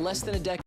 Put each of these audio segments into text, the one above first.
less than a decade.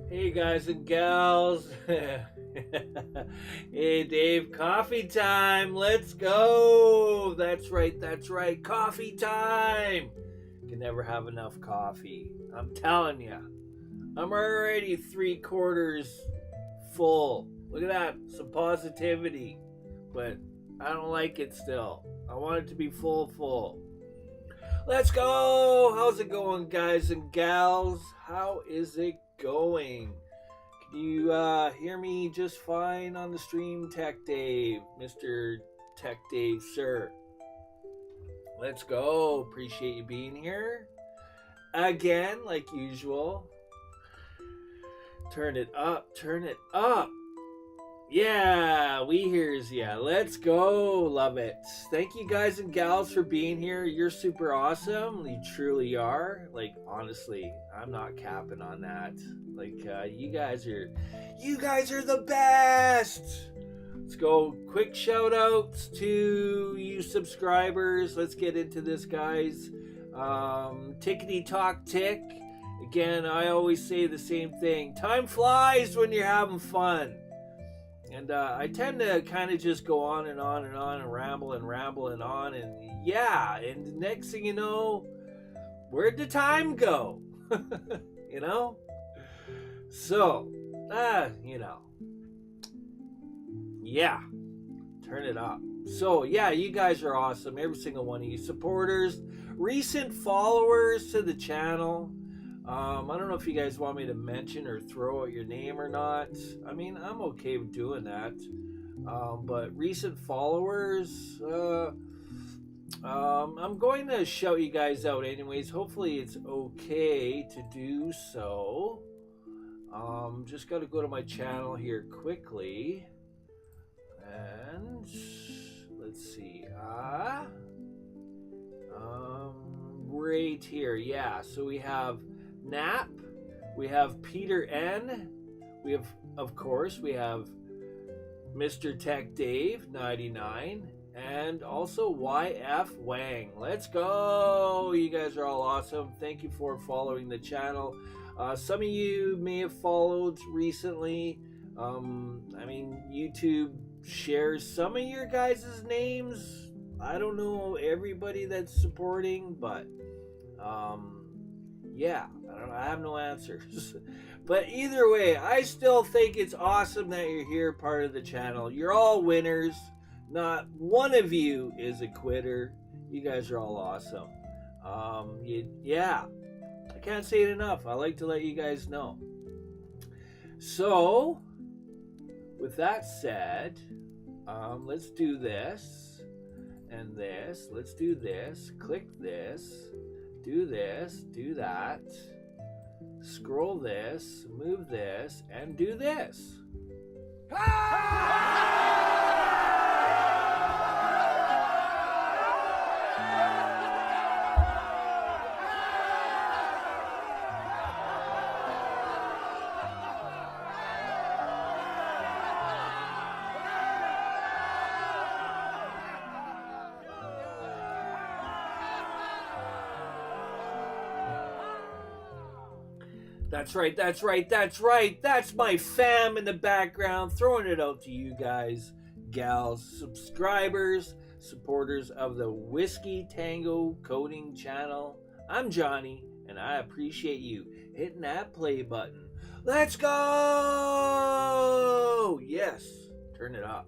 Hey guys and gals. Hey Dave, coffee time. Let's go. That's right. Coffee time. Can never have enough coffee. I'm telling you. I'm already 3/4 full. Look at that. Some positivity. But I don't like it still. I want it to be full. Let's go. How's it going, guys and gals? How is it going? Can you hear me just fine on the stream, Tech Dave? Mr. Tech Dave, sir. Let's go. Appreciate you being here. Again, like usual. Turn it up. Yeah, we hears ya. Let's go. Love it. Thank you guys and gals for being here. You're super awesome. You truly are. Like, honestly, I'm not capping on that. Like, you guys are the best. Let's go. Quick shout outs to you subscribers. Let's get into this, guys. Tickety talk tick. Again, I always say the same thing. Time flies when you're having fun. And I tend to kind of just go on and ramble on. And yeah, and next thing you know, where'd the time go? You know? So, yeah, turn it up. So, yeah, you guys are awesome. Every single one of you supporters, recent followers to the channel. I don't know if you guys want me to mention or throw out your name or not. I mean, I'm okay with doing that. But recent followers, I'm going to shout you guys out anyways. Hopefully it's okay to do so. Just got to go to my channel here quickly. And let's see. Right here. Yeah, so we have Nap, we have Peter N, we have, of course, we have Mr. Tech Dave 99, and also YF Wang. Let's go. You guys are all awesome. Thank you for following the channel. Some of you may have followed recently. I mean, YouTube shares some of your guys' names. I don't know everybody that's supporting, but yeah, I have no answers. But either way, I still think it's awesome that you're here, part of the channel. You're all winners. Not one of you is a quitter. You guys are all awesome. Yeah, I can't say it enough. I like to let you guys know. So, with that said, let's do this and this. Let's do this. Click this. Do this. Do that. Scroll this. Move this. And do this. That's right, that's right, that's right. That's my fam in the background, throwing it out to you guys, gals, subscribers, supporters of the Whiskey Tango Coding channel. I'm Johnny, and I appreciate you hitting that play button. Let's go! Yes, turn it up.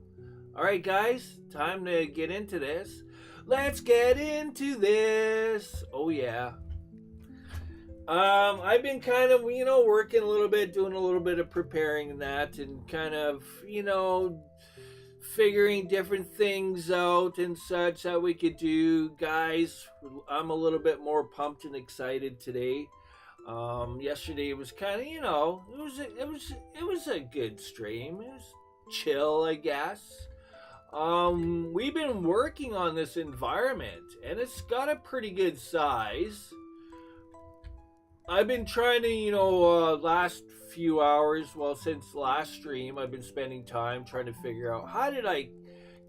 All right, guys, time to get into this. Let's get into this. Oh, yeah. I've been kind of, working a little bit, doing a little bit of preparing that and kind of, figuring different things out and such that we could do. Guys, I'm a little bit more pumped and excited today. Yesterday was kind of, it was a good stream. It was chill, I guess. We've been working on this environment and it's got a pretty good size. I've been trying to, last few hours, well, since last stream, I've been spending time trying to figure out how did I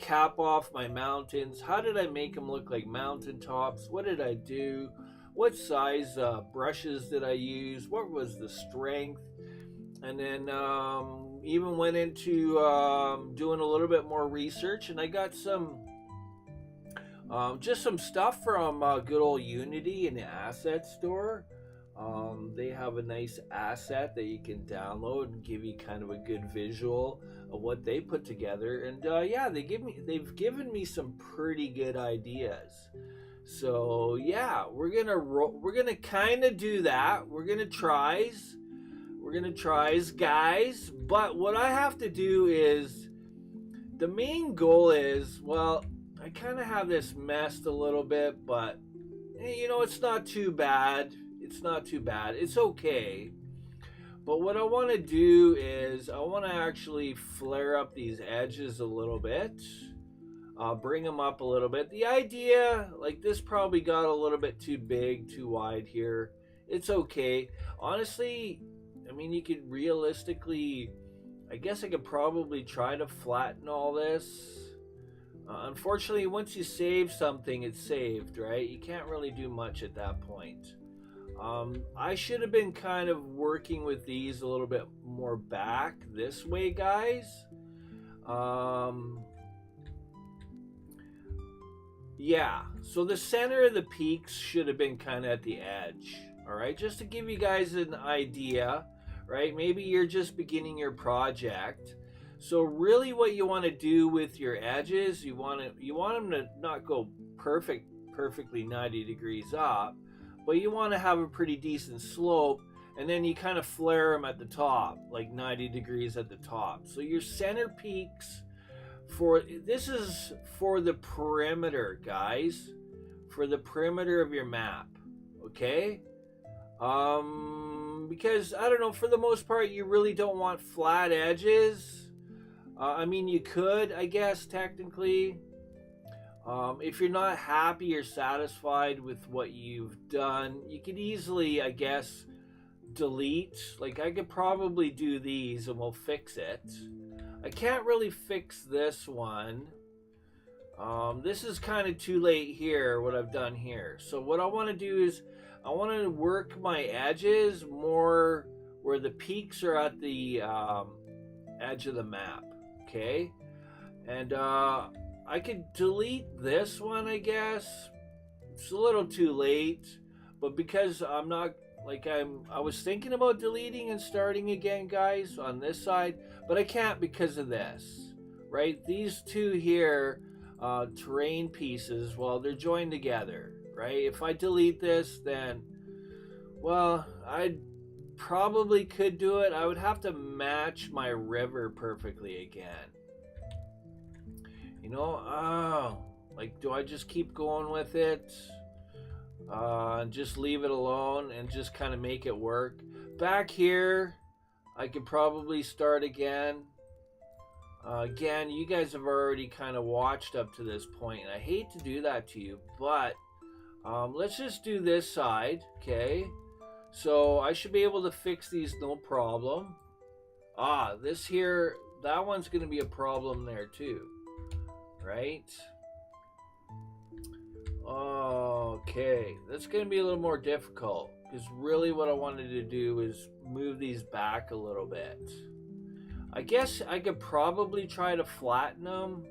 cap off my mountains? How did I make them look like mountaintops? What did I do? What size brushes did I use? What was the strength? And then even went into doing a little bit more research, and I got some just some stuff from good old Unity in the asset store. They have a nice asset that you can download and give you kind of a good visual of what they put together. And yeah, they've given me some pretty good ideas. So yeah, we're gonna kind of do that. We're gonna tries, guys. But what I have to do is the main goal is, well, I kind of have this messed a little bit, but it's not too bad. It's not too bad. It's okay. But what I want to do is I want to actually flare up these edges a little bit. Bring them up a little bit. The idea, like this probably got a little bit too big, too wide here. It's okay. Honestly, I mean, you could realistically, I guess I could probably try to flatten all this. Unfortunately, once you save something, it's saved, right? You can't really do much at that point. I should have been kind of working with these a little bit more back this way, guys. Yeah, so the center of the peaks should have been kind of at the edge. All right, just to give you guys an idea, right? Maybe you're just beginning your project. So really what you want to do with your edges, you want them to not go perfectly 90 degrees up, but you want to have a pretty decent slope, and then you kind of flare them at the top, like 90 degrees at the top. So your center peaks, this is for the perimeter, guys, for the perimeter of your map, okay? Because, I don't know, for the most part, you really don't want flat edges. I mean, you could, I guess, technically. If you're not happy or satisfied with what you've done, you could easily, I guess, delete. Like, I could probably do these and we'll fix it. I can't really fix this one. This is kind of too late here, what I've done here. So what I want to do is I want to work my edges more where the peaks are at the edge of the map, okay? And I could delete this one, I guess. It's a little too late, but because I'm not, like, I was thinking about deleting and starting again, guys, on this side, but I can't because of this, right? These two here, terrain pieces, well, they're joined together, right? If I delete this, then, well, I probably could do it. I would have to match my river perfectly again. Like, do I just keep going with it? Just leave it alone and just kind of make it work. Back here, I could probably start again. Again, you guys have already kind of watched up to this point, and I hate to do that to you, but let's just do this side, okay? So I should be able to fix these no problem. This here, that one's going to be a problem there too. Right? Okay, that's going to be a little more difficult. because really what I wanted to do is move these back a little bit. I guess I could probably try to flatten them.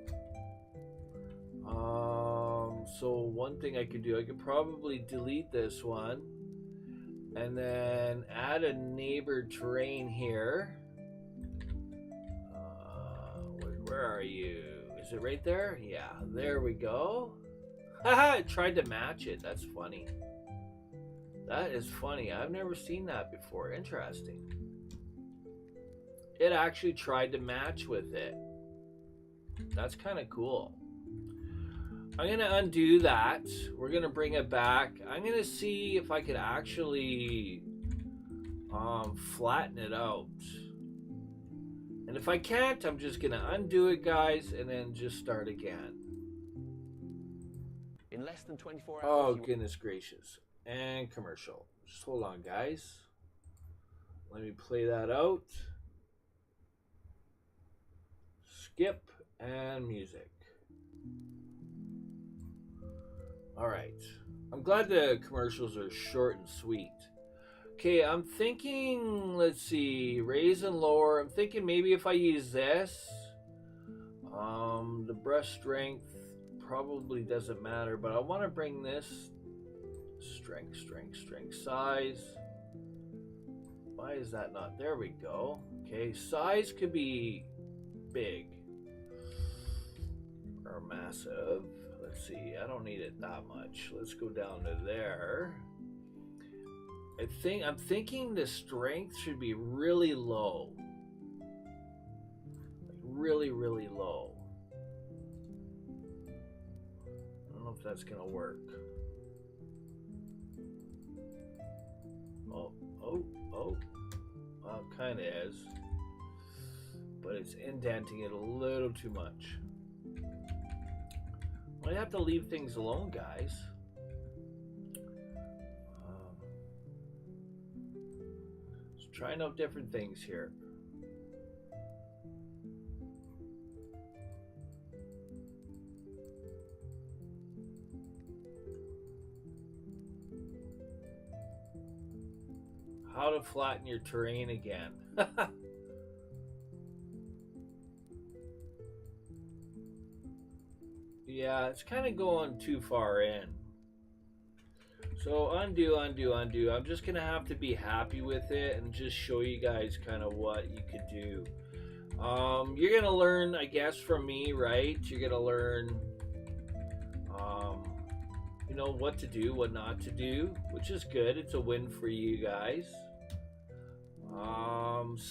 So one thing I could do, I could probably delete this one and then add a neighbor terrain here. Where are you? Is it right there? Yeah, there we go. Haha, it tried to match it. That's funny. That is funny. I've never seen that before. Interesting. It actually tried to match with it. That's kind of cool. I'm going to undo that. We're going to bring it back. I'm going to see if I could actually flatten it out. And if I can't, I'm just going to undo it, guys, and then just start again. In less than 24 hours. Oh, goodness gracious. And commercial. Just hold on, guys. Let me play that out. Skip and music. All right. I'm glad the commercials are short and sweet. Okay, I'm thinking, let's see, raise and lower. I'm thinking maybe if I use this, the brush strength probably doesn't matter, but I want to bring this strength, size. Why is that not? There we go. Okay, size could be big or massive. Let's see, I don't need it that much. Let's go down to there. I'm thinking the strength should be really low. Like really, really low. I don't know if that's gonna work. Well, kind of is. But it's indenting it a little too much. Might have to leave things alone, guys. Just trying out different things here. How to flatten your terrain again. Yeah, it's kind of going too far in. So undo. I'm just going to have to be happy with it and just show you guys kind of what you could do. You're going to learn, I guess, from me, right? You're going to learn, you know, what to do, what not to do, which is good. It's a win for you guys.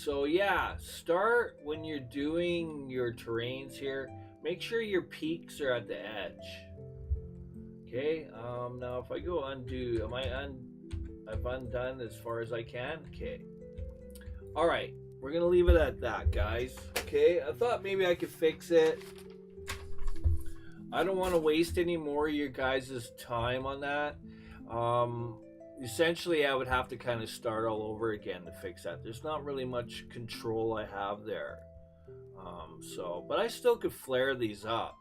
So yeah, start when you're doing your terrains here. Make sure your peaks are at the edge. Okay, now if I go undo, I've undone as far as I can. Okay. All right, we're gonna leave it at that, guys. Okay, I thought maybe I could fix it. I don't want to waste any more of your guys' time on that. Essentially, I would have to kind of start all over again to fix that. There's not really much control I have there. But I still could flare these up.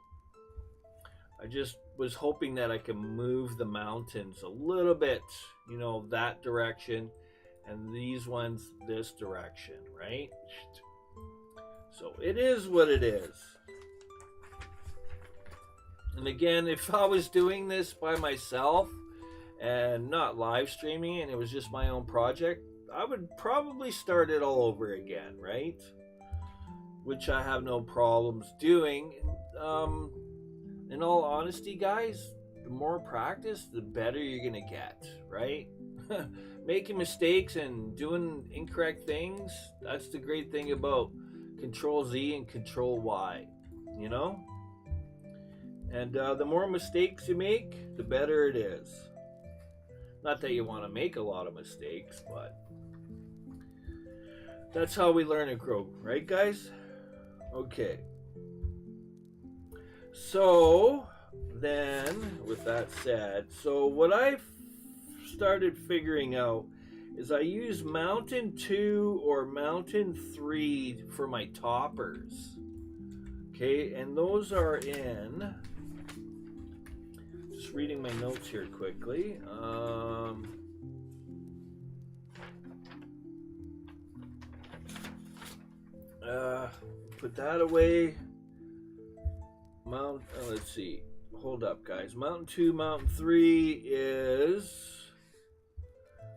I just was hoping that I could move the mountains a little bit, you know, that direction, and these ones this direction, right? So it is what it is. And again, if I was doing this by myself and not live streaming and it was just my own project, I would probably start it all over again, right? Which I have no problems doing. In all honesty, guys, the more practice, the better you're gonna get, right? Making mistakes and doing incorrect things, that's the great thing about Control Z and Control Y, you know? And the more mistakes you make, the better it is. Not that you want to make a lot of mistakes, but that's how we learn and grow, right, guys? Okay. So then, with that said, so what I've started figuring out is I use Mountain 2 or Mountain 3 for my toppers. Okay, and those are in, just reading my notes here quickly. Put that away. Let's see. Hold up, guys. Mountain 2, Mountain 3 is...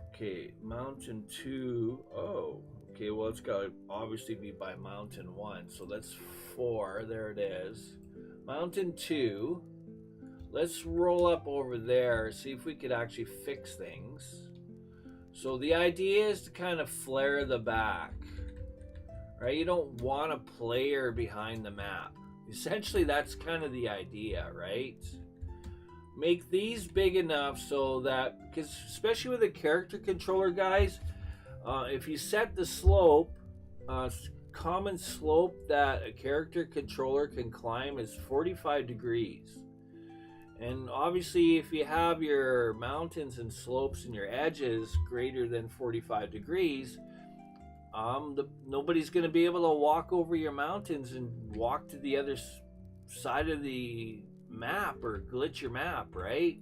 Okay, Mountain 2... Oh, okay, well, it's got to obviously be by Mountain 1. So that's 4. There it is. Mountain 2. Let's roll up over there, see if we could actually fix things. So the idea is to kind of flare the back. Right? You don't want a player behind the map. Essentially, that's kind of the idea, right? Make these big enough so that, because especially with a character controller, guys, if you set the slope, common slope that a character controller can climb is 45 degrees. And obviously, if you have your mountains and slopes and your edges greater than 45 degrees, nobody's going to be able to walk over your mountains and walk to the other side of the map or glitch your map, right?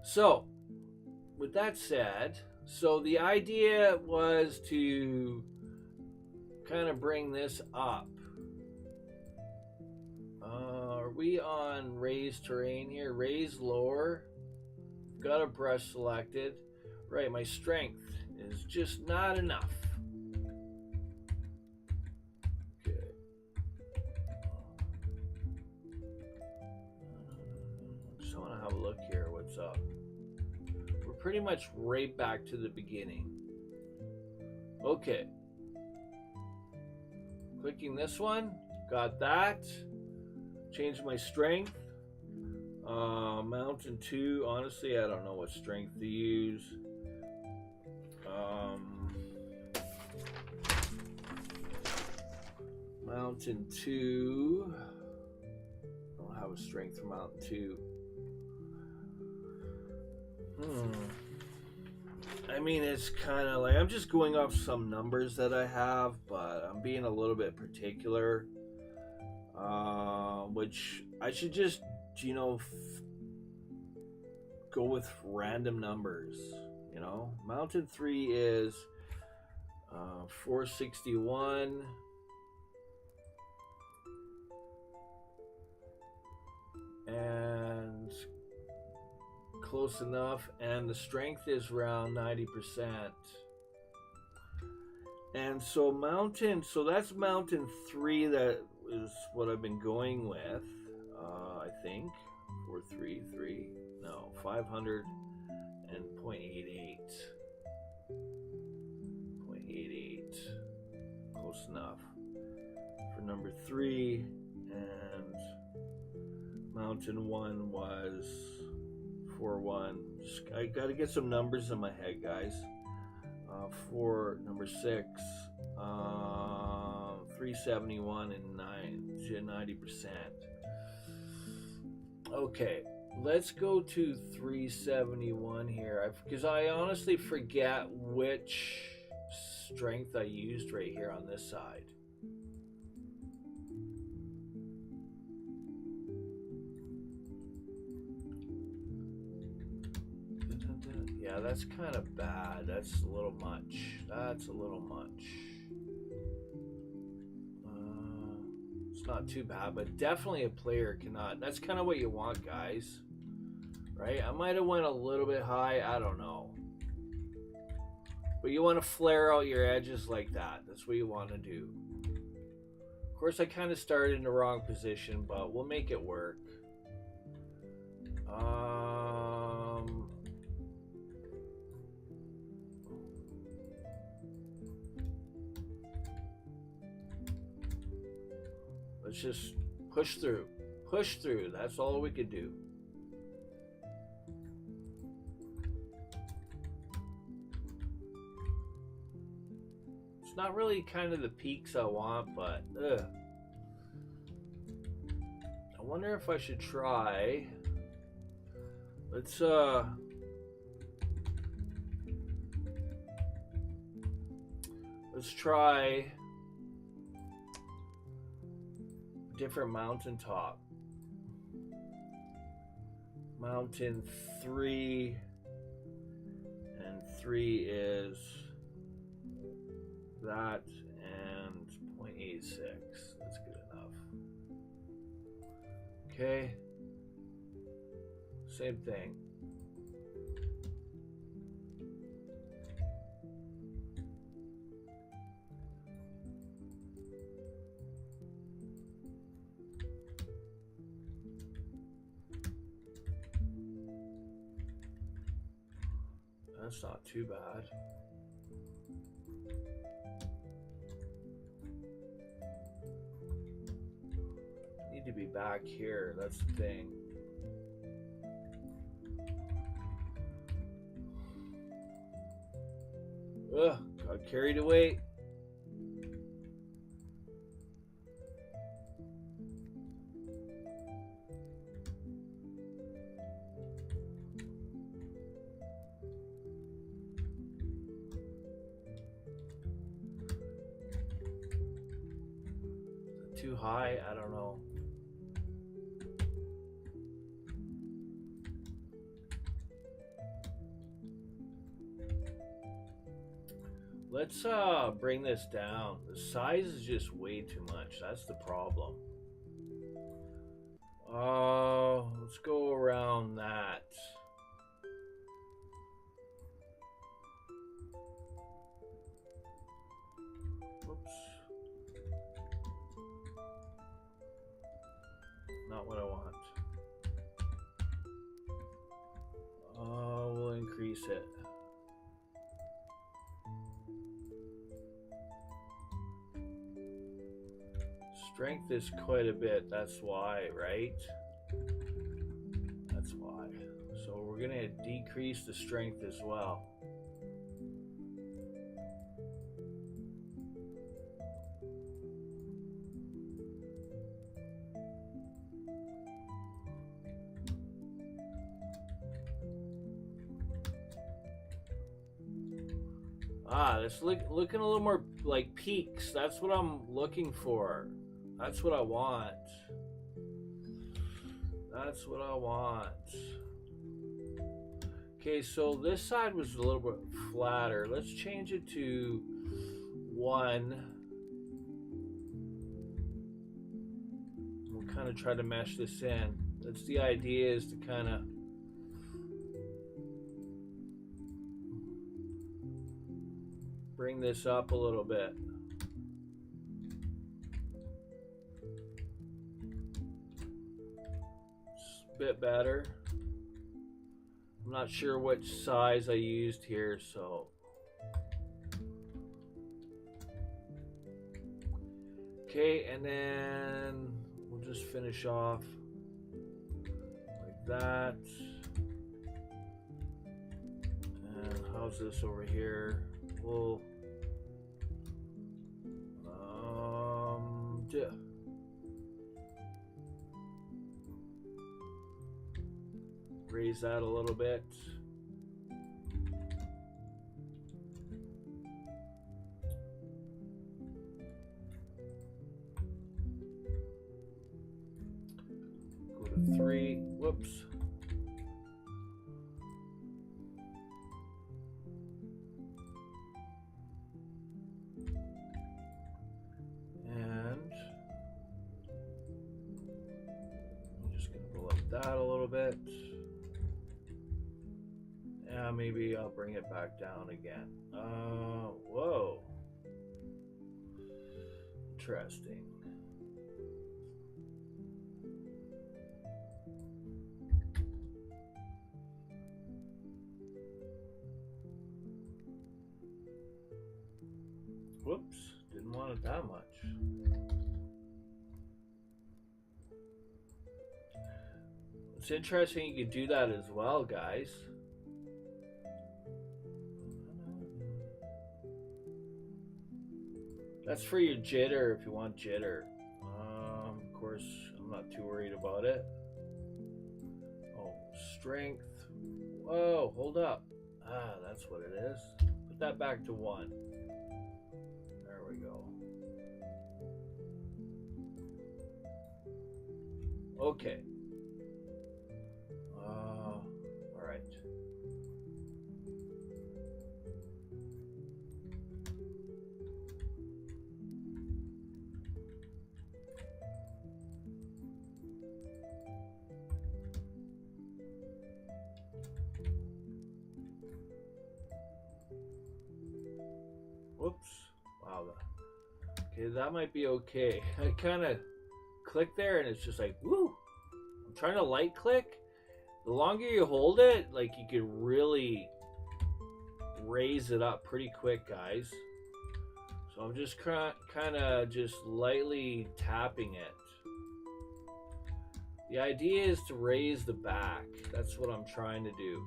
So, with that said, so the idea was to kind of bring this up. Are we on raised terrain here? Raised lower. Got a brush selected. Right, my strength is just not enough. Okay. Just want to have a look here. What's up? We're pretty much right back to the beginning. Okay. Clicking this one. Got that. Change my strength. Mountain 2. Honestly, I don't know what strength to use. Mountain 2. I don't have a strength for Mountain 2. I mean, it's kind of like I'm just going off some numbers that I have, but I'm being a little bit particular. Which I should just, you know, go with random numbers. You know, Mountain 3 is 461. And close enough, and the strength is around 90%. And so that's Mountain 3. That is what I've been going with. I think 433. No, 500 and 0.88. 0.88. Close enough for number 3. And Mountain 1 was 4-1. I got to get some numbers in my head, guys. For number 6, 371 and 90%. Okay, let's go to 371 here, because I honestly forget which strength I used right here on this side. Yeah, that's kind of bad. That's a little much. That's a little much. It's not too bad, but definitely a player cannot. That's kind of what you want, guys. Right? I might have went a little bit high. I don't know. But you want to flare out your edges like that. That's what you want to do. Of course, I kind of started in the wrong position, but we'll make it work. Let's just push through. Push through. That's all we could do. It's not really kind of the peaks I want, but I wonder if I should try. Let's try different mountaintop. Mountain 3 and 3 is that, 26. That's good enough. Okay. Same thing. That's not too bad. Need to be back here. That's the thing. Ugh, got carried away. Too high? I don't know. Let's bring this down. The size is just way too much. That's the problem. Let's go around that. Whoops. Not what I want. We'll increase it. Strength is quite a bit, that's why, right? That's why. So we're gonna decrease the strength as well. It's looking a little more like peaks. That's what I'm looking for. That's what I want. That's what I want. Okay, so this side was a little bit flatter. Let's change it to 1. We'll kind of try to mesh this in. That's the idea, is to kind of bring this up a little bit. It's a bit better. I'm not sure which size I used here, so. Okay, and then we'll just finish off like that. And how's this over here? We'll raise that a little bit. Go to 3. Whoops. That a little bit. Yeah, maybe I'll bring it back down again. Whoa. Interesting. Whoops, didn't want it that much. It's interesting you could do that as well, guys. That's for your jitter if you want jitter. Of course, I'm not too worried about it. Oh, strength. Whoa, hold up. That's what it is. Put that back to 1. There we go. Okay. All right. Whoops. Wow. Okay, that might be okay. I kind of click there and it's just like, woo. I'm trying to light click. The longer you hold it, like you could really raise it up pretty quick, guys. So I'm just kind of just lightly tapping it. The idea is to raise the back. That's what I'm trying to do.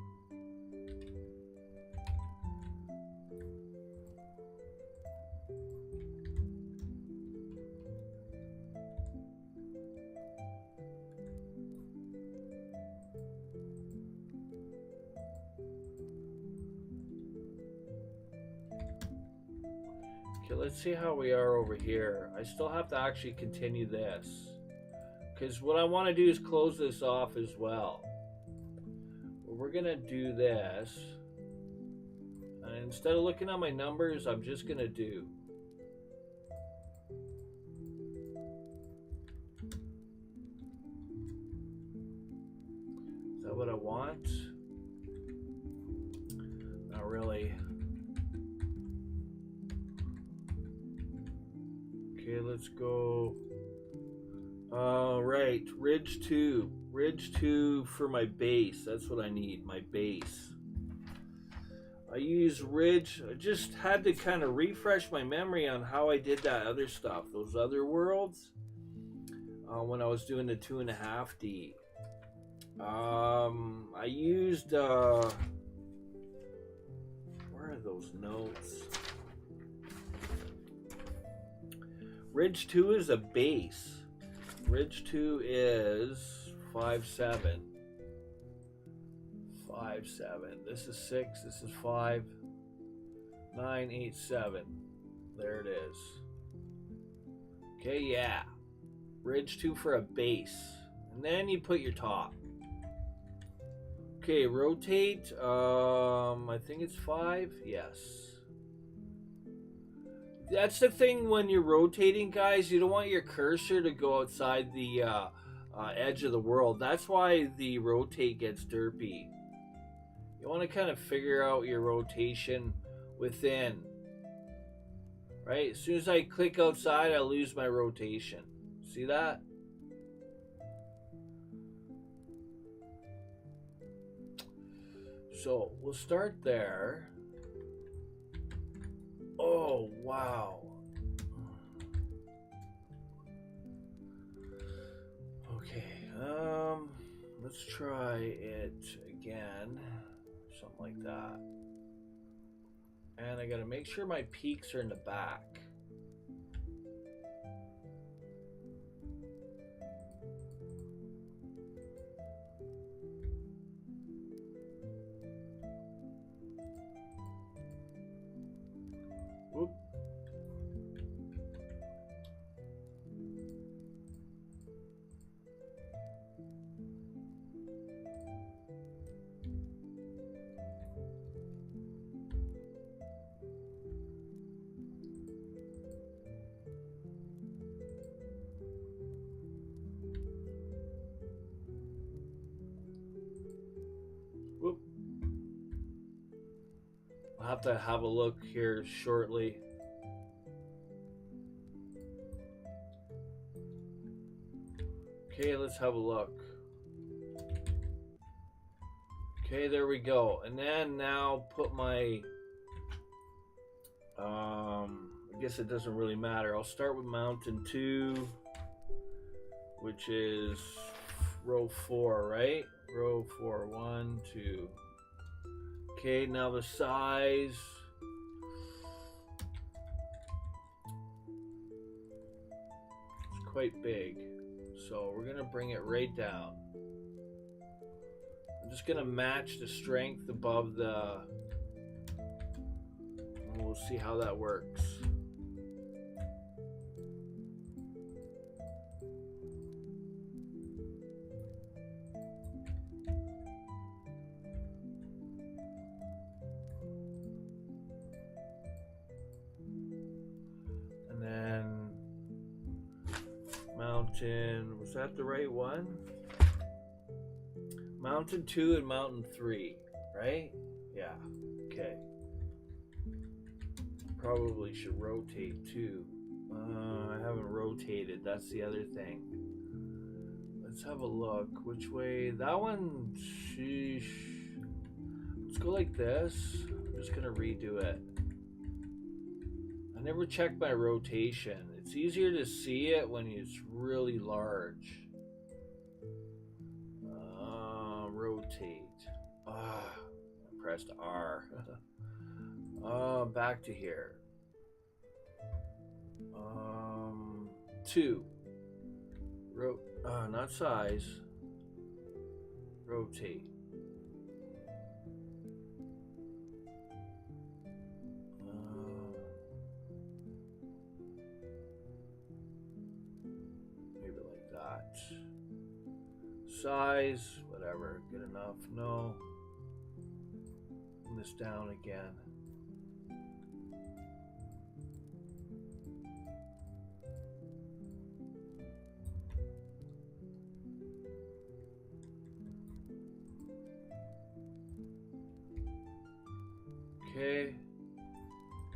Okay, let's see how we are over here. I still have to actually continue this, because what I want to do is close this off as well. We're gonna do this, and instead of looking at my numbers, I'm just gonna do. Is that what I want? Not really. Okay, let's go. Right, Ridge 2. Ridge 2 for my base. That's what I need, my base. I use Ridge. I just had to kind of refresh my memory on how I did that other stuff, those other worlds, when I was doing the 2.5D. I used, where are those notes? Ridge 2 is a base. Ridge 2 is 5-7. 5-7. This is 6. This is 5. 9, 8, 7. There it is. Okay, yeah. Ridge 2 for a base. And then you put your top. Okay, rotate. I think it's 5. Yes. That's the thing when you're rotating, guys. You don't want your cursor to go outside the edge of the world. That's why the rotate gets derpy. You want to kind of figure out your rotation within. Right? As soon as I click outside, I lose my rotation. See that? So we'll start there. Oh, wow. Okay, let's try it again. Something like that. And I gotta make sure my peaks are in the back. Whoop. Whoop. I'll have to have a look here shortly. Okay, let's have a look. Okay, there we go. And then now put my, I guess it doesn't really matter. I'll start with mountain 2, which is row 4, right? Row 4, 1, 2. Okay, now the size. It's quite big. So we're gonna bring it right down. I'm just gonna match the strength above the, and we'll see how that works. And then mountain, was that the right one? Mountain 2 and mountain 3, right? Yeah, okay. probably should rotate too. I haven't rotated, that's the other thing. Let's have a look. Which way? That one, sheesh. Let's go like this. I'm just gonna redo it. I never check my rotation. It's easier to see it when it's really large. Rotate. I pressed R. Back to here. 2. Not size. Rotate. Maybe like that. Size, whatever. Good enough. No. Bring this down again. Okay.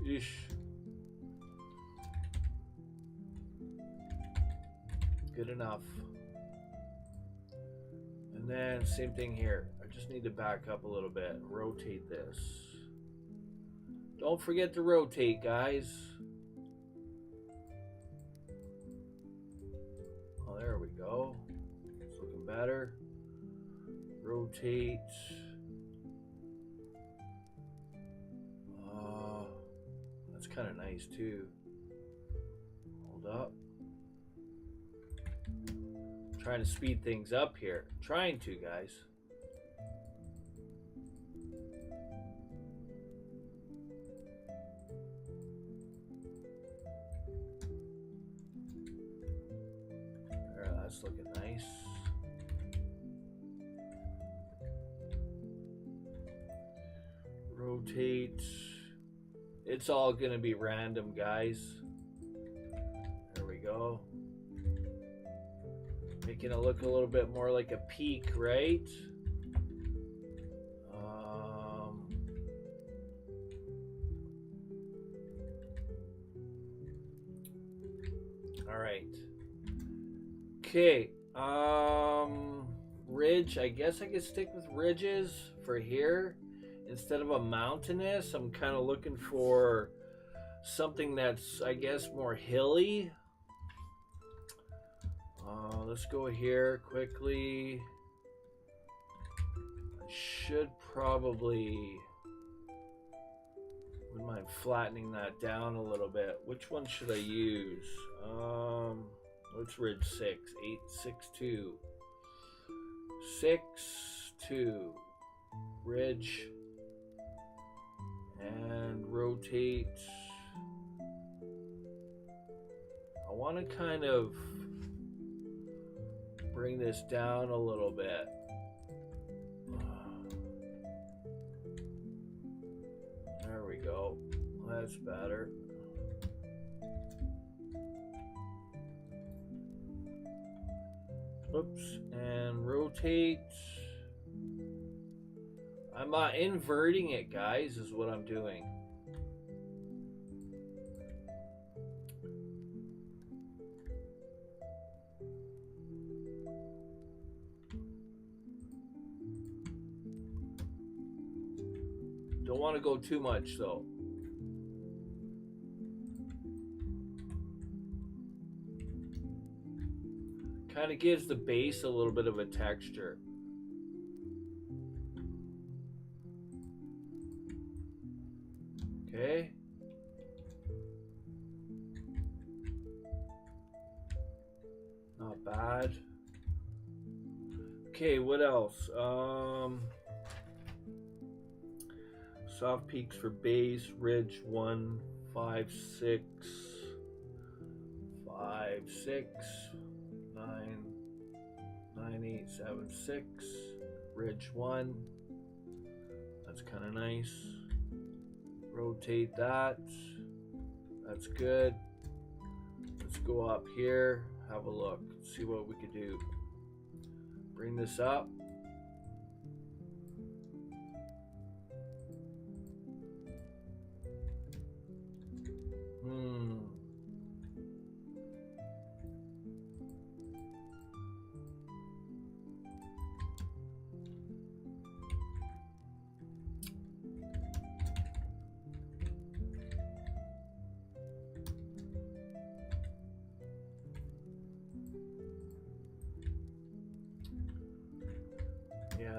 Ish. Good enough. And then same thing here. I just need to back up a little bit and rotate this. Don't forget to rotate, guys. Oh, there we go. It's looking better. Rotate. That's kind of nice too. Hold up. I'm trying to speed things up here. I'm trying to, guys. There, that's looking nice. Rotate. It's all gonna be random, guys. There we go. Making it look a little bit more like a peak, right? All right. Okay. Ridge. I guess I could stick with ridges for here. Instead of a mountainous, I'm kind of looking for something that's, I guess, more hilly. Let's go here quickly. I should probably, wouldn't mind flattening that down a little bit. Which one should I use? What's ridge 6? 8, 6, 2. 6, 2. Ridge. And rotate. I want to kind of bring this down a little bit. There we go. That's better. Oops. And rotate. I'm inverting it, guys, is what I'm doing. Don't want to go too much, though. Kind of gives the base a little bit of a texture. Okay. Not bad. Okay, what else? Soft peaks for base, ridge 1, 5, 6, 5, 6, 9, 9, 8, 7, 6, ridge 1. That's kind of nice. Rotate that. That's good. Let's go up here, have a look, see what we could do. Bring this up.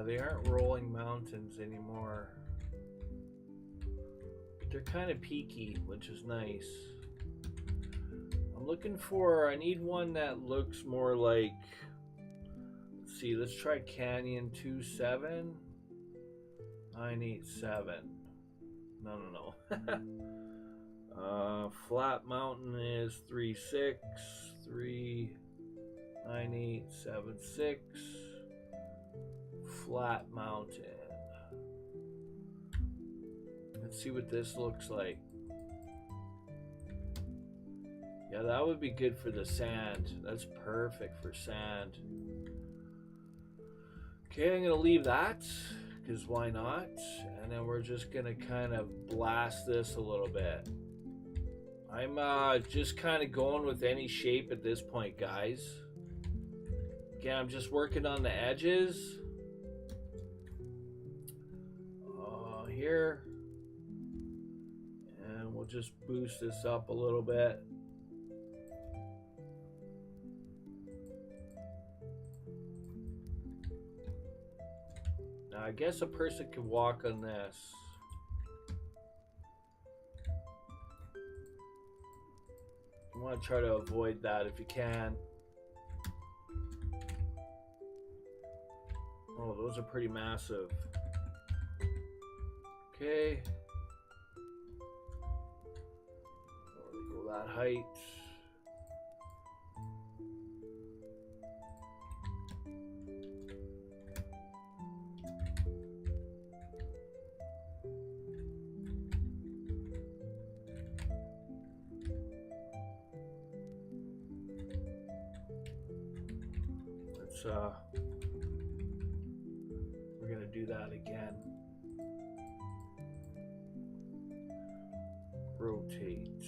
they aren't rolling mountains anymore. But they're kind of peaky, which is nice. I'm looking for, I need one that looks more like, let's see, let's try Canyon 27 987. No. Flat Mountain is 36 39876. Flat Mountain. Let's see what this looks like. Yeah, that would be good for the sand. That's perfect for sand. Okay, I'm gonna leave that because why not? And then we're just gonna kind of blast this a little bit. I'm just kind of going with any shape at this point, guys. Again, I'm just working on the edges. Here. And we'll just boost this up a little bit. Now, I guess a person can walk on this. You want to try to avoid that if you can. Oh, those are pretty massive. Okay. Go that height. We're gonna do that again. Rotate.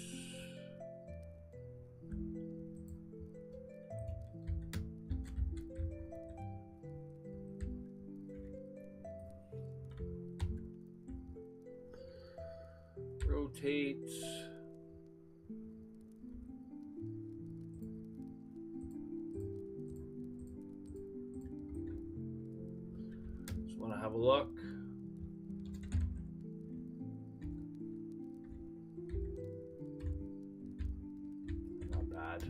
Rotate. Want to have a look. Not bad.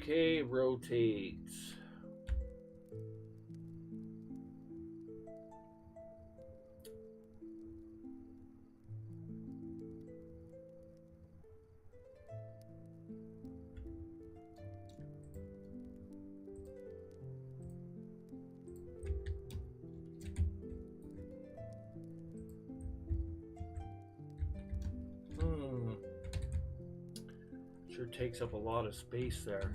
Okay, rotate. Sure takes up a lot of space there.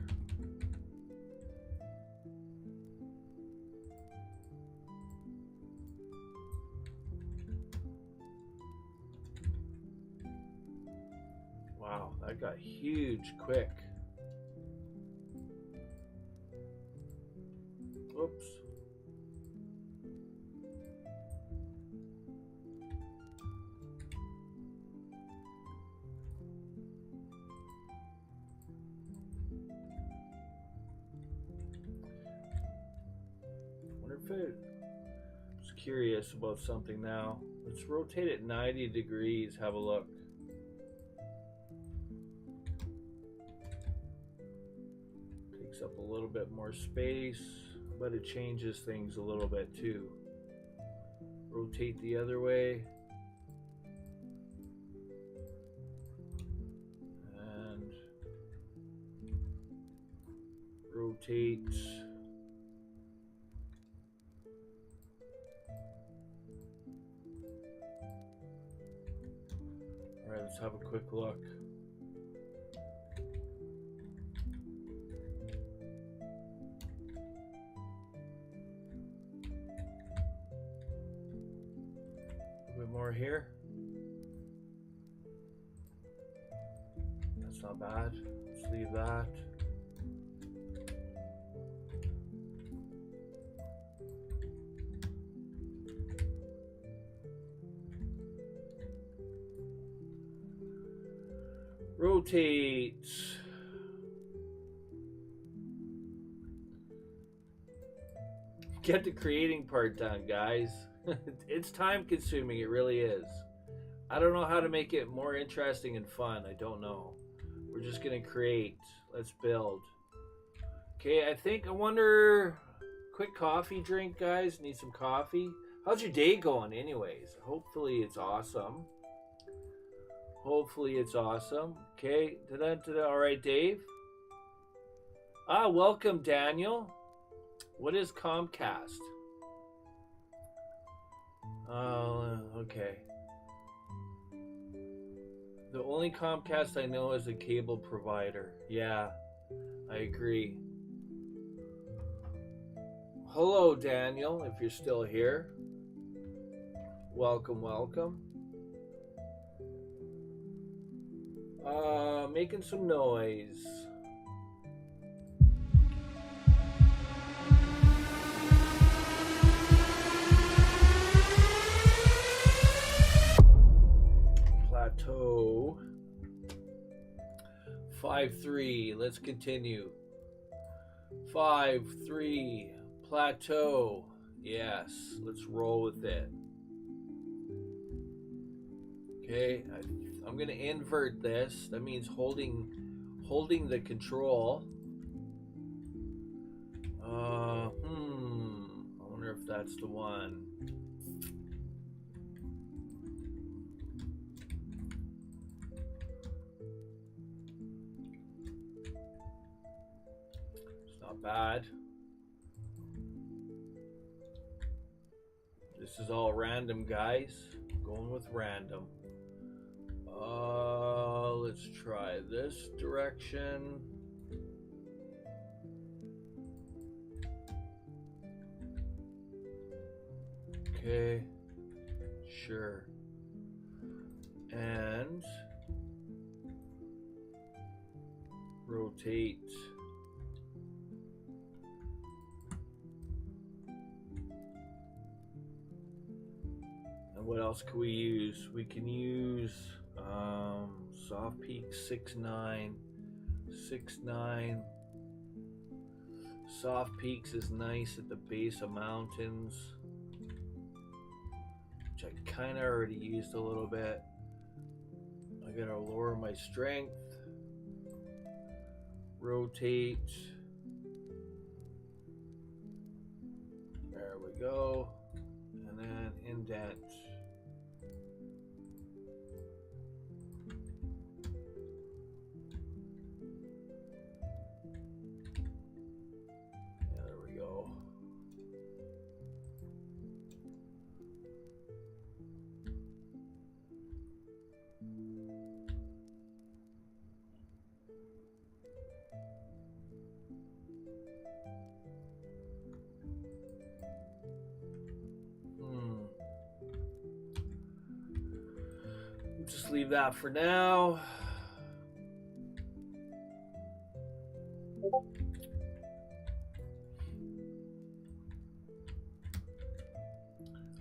Wow, that got huge quick. Oops. Just curious about something now. Let's rotate it 90 degrees. Have a look. Takes up a little bit more space, but it changes things a little bit too. Rotate the other way. And rotate. All right, let's have a quick look. A bit more here. That's not bad. Let's leave that. Rotate. get the creating part done, guys. It's time consuming, it really is. I don't know how to make it more interesting and fun. I don't know. We're just gonna create. Let's build. Okay, I wonder. Quick coffee drink, guys. Need some coffee. How's your day going, anyways? Hopefully it's awesome. Hopefully it's awesome. Okay, all right, Dave. Welcome, Daniel. What is Comcast? Okay. The only Comcast I know is a cable provider. Yeah, I agree. Hello, Daniel, if you're still here. Welcome, welcome. Making some noise. Plateau. 5-3. Let's continue. 5-3. Plateau. Yes, let's roll with it. Okay, I'm gonna invert this. That means holding the control. I wonder if that's the one. It's not bad. This is all random, guys. Going with random. Let's try this direction. Okay, sure. And rotate. And what else can we use? We can use soft peak 6-9. 6-9. Soft peaks is nice at the base of mountains, which I kind of already used a little bit. I gotta lower my strength. Rotate. There we go. And then indent. Yeah, there we go. Just leave that for now.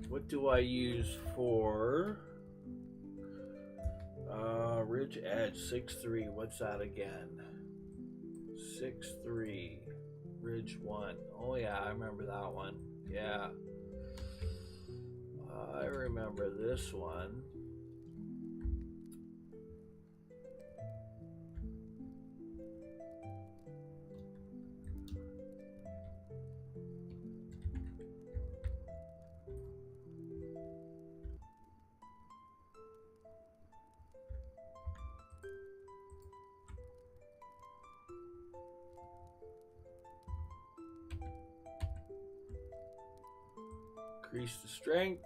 What do I use for ridge edge 6-3? What's that again? 6-3 ridge 1. Oh yeah, I remember that one. Yeah, I remember this one. Increase the strength.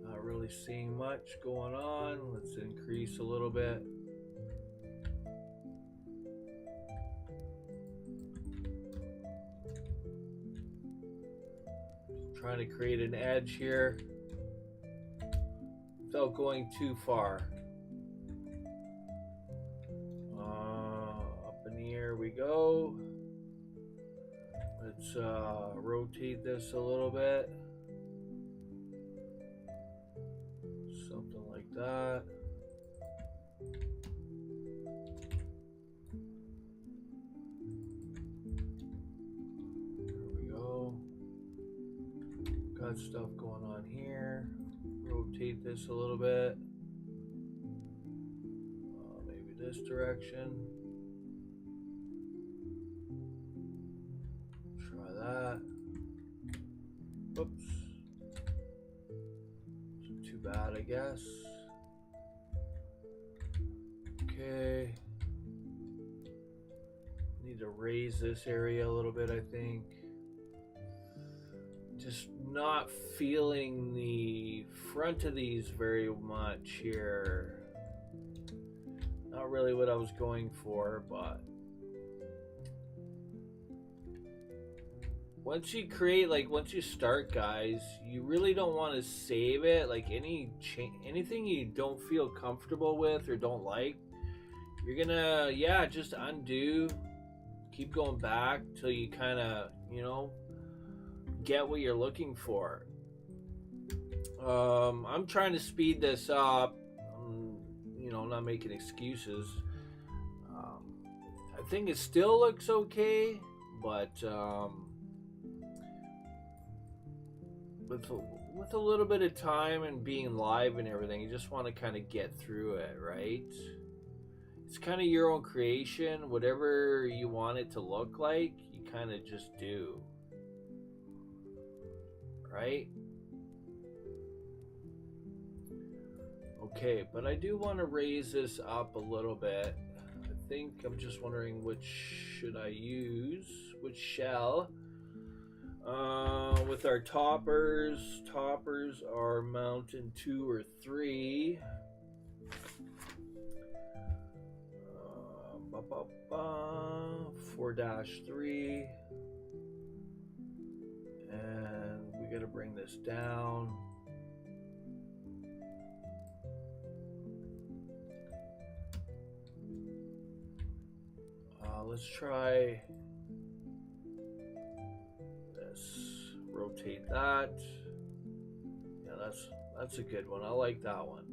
Not really seeing much going on. Let's increase a little bit. Trying to create an edge here without going too far. Up in the air we go. Let's rotate this a little bit. that. There we go. Got stuff going on here. Rotate this a little bit. Maybe this direction. Try that. Whoops. Isn't too bad, I guess. Okay. Need to raise this area a little bit, I think. Just not feeling the front of these very much here. Not really what I was going for, but once you create, like once you start, guys, you really don't want to save it. Like anything you don't feel comfortable with or don't like, you're gonna, yeah, just undo, keep going back till you kind of, you know, get what you're looking for. I'm trying to speed this up. You know, not making excuses. I think it still looks okay, but with a little bit of time and being live and everything, you just want to kind of get through it, right? It's kind of your own creation. Whatever you want it to look like, you kind of just do, right? Okay, but I do want to raise this up a little bit. I think I'm just wondering which should I use, which shell. With our toppers are mountain 2 or 3. 4-3. And we gotta bring this down. Let's try this. Rotate that. Yeah, that's a good one. I like that one.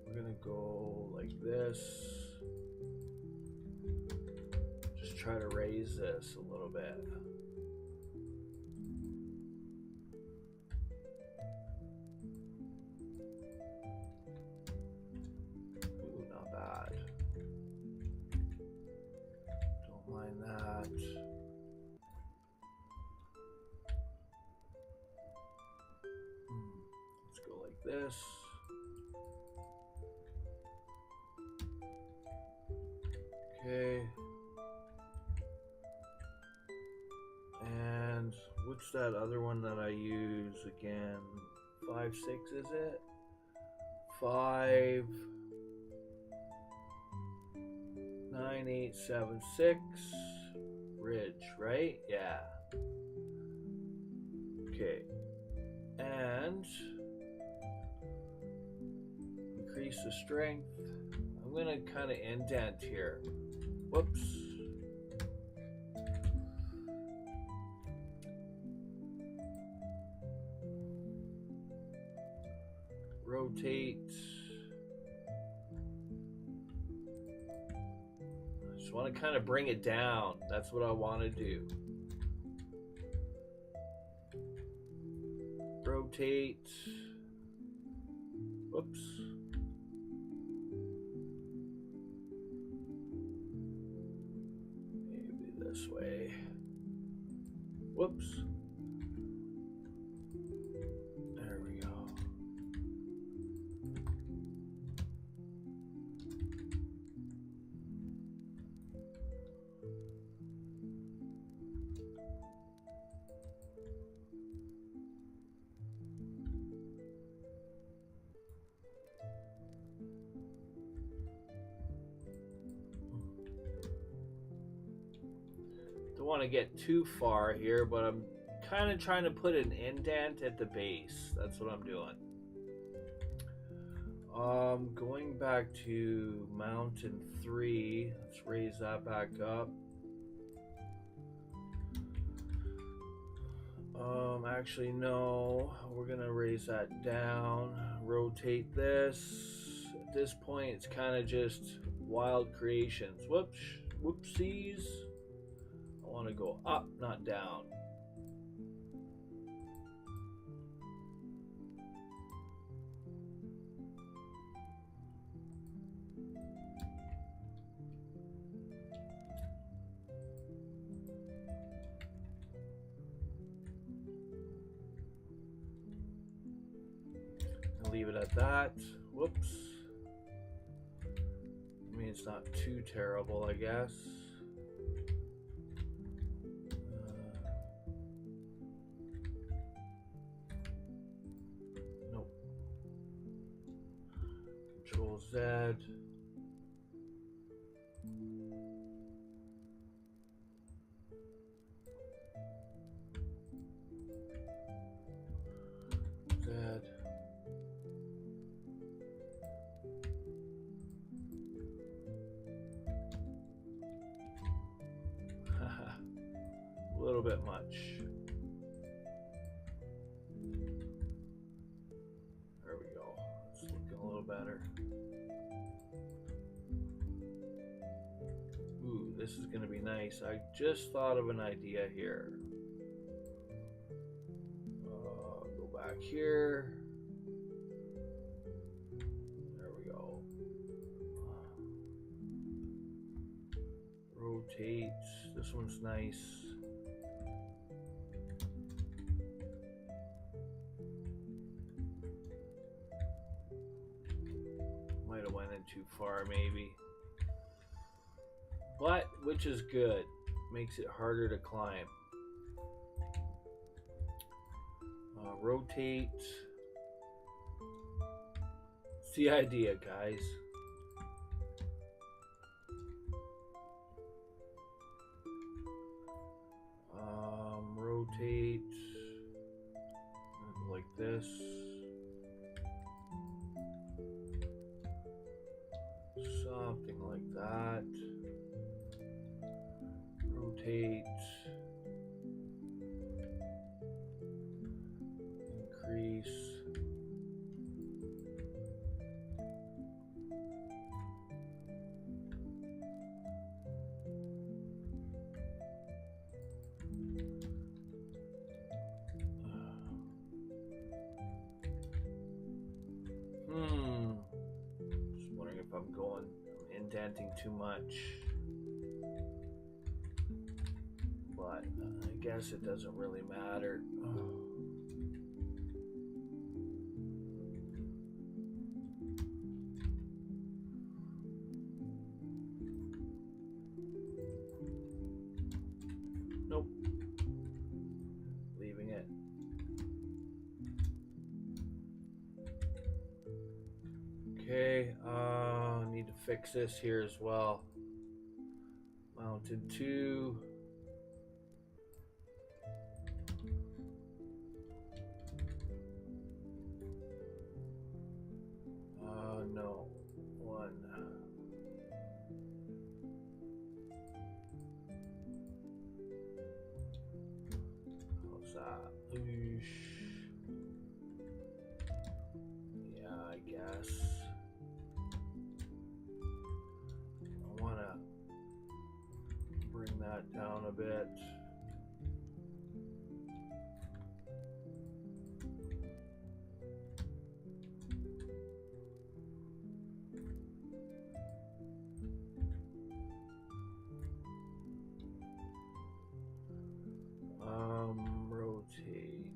We're gonna go like this. Just try to raise this a little bit. Ooh, not bad. Don't mind that. Let's go like this. Okay. And what's that other one that I use again? 5-6 is it? 5 9 8 7 6 ridge, right? Yeah. Okay. And increase the strength. I'm gonna kind of indent here. Whoops. Rotate. I just want to kind of bring it down. That's what I want to do. Rotate. Whoops. Maybe this way. Whoops. There we go. Don't want to get too far here, but I'm kind of trying to put an indent at the base. That's what I'm doing. Going back to mountain 3. Let's raise that back up. Actually, no. We're gonna raise that down. Rotate this. At this point, it's kind of just wild creations. Whoops. Whoopsies. I want to go up, not down. I'll leave it at that. Whoops. I mean, it's not too terrible, I guess. Nope. Control Z. Z. A little bit much. There we go. It's looking a little better. Ooh, this is going to be nice. I just thought of an idea here. Go back here. There we go. Rotate. This one's nice. Might have went in too far, maybe. But, which is good. Makes it harder to climb. Rotate. It's the idea, guys. Rotate. Like this. Something like that. Rotate. Increase. Just wondering if I'm indenting too much. But I guess it doesn't really matter. Nope. Leaving it. Okay, need to fix this here as well. Mountain 2. No. 1. How's that? Oosh. Yeah, I guess. I want to bring that down a bit. Rotate.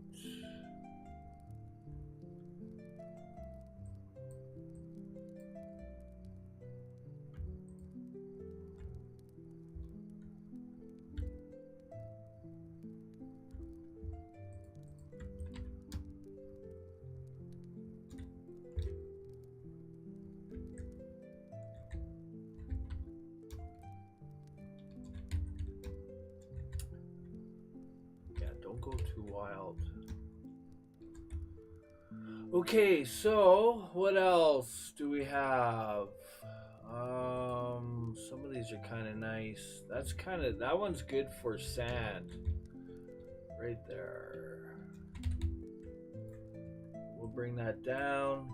Don't go too wild. Okay, so what else do we have? Some of these are kind of nice. That one's good for sand, right there. We'll bring that down.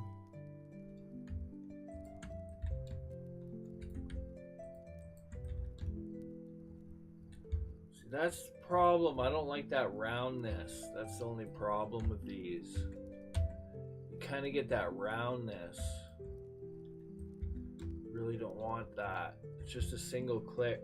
See, that's the problem. I don't like that roundness. That's the only problem with these. You kind of get that roundness. Really don't want that. It's just a single click.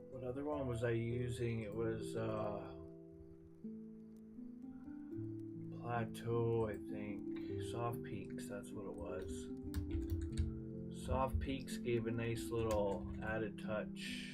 What other one was I using? It was Plateau, I think. Soft Peaks, that's what it was. Soft Peaks gave a nice little added touch.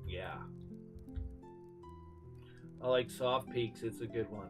Yeah. I like Soft Peaks, it's a good one.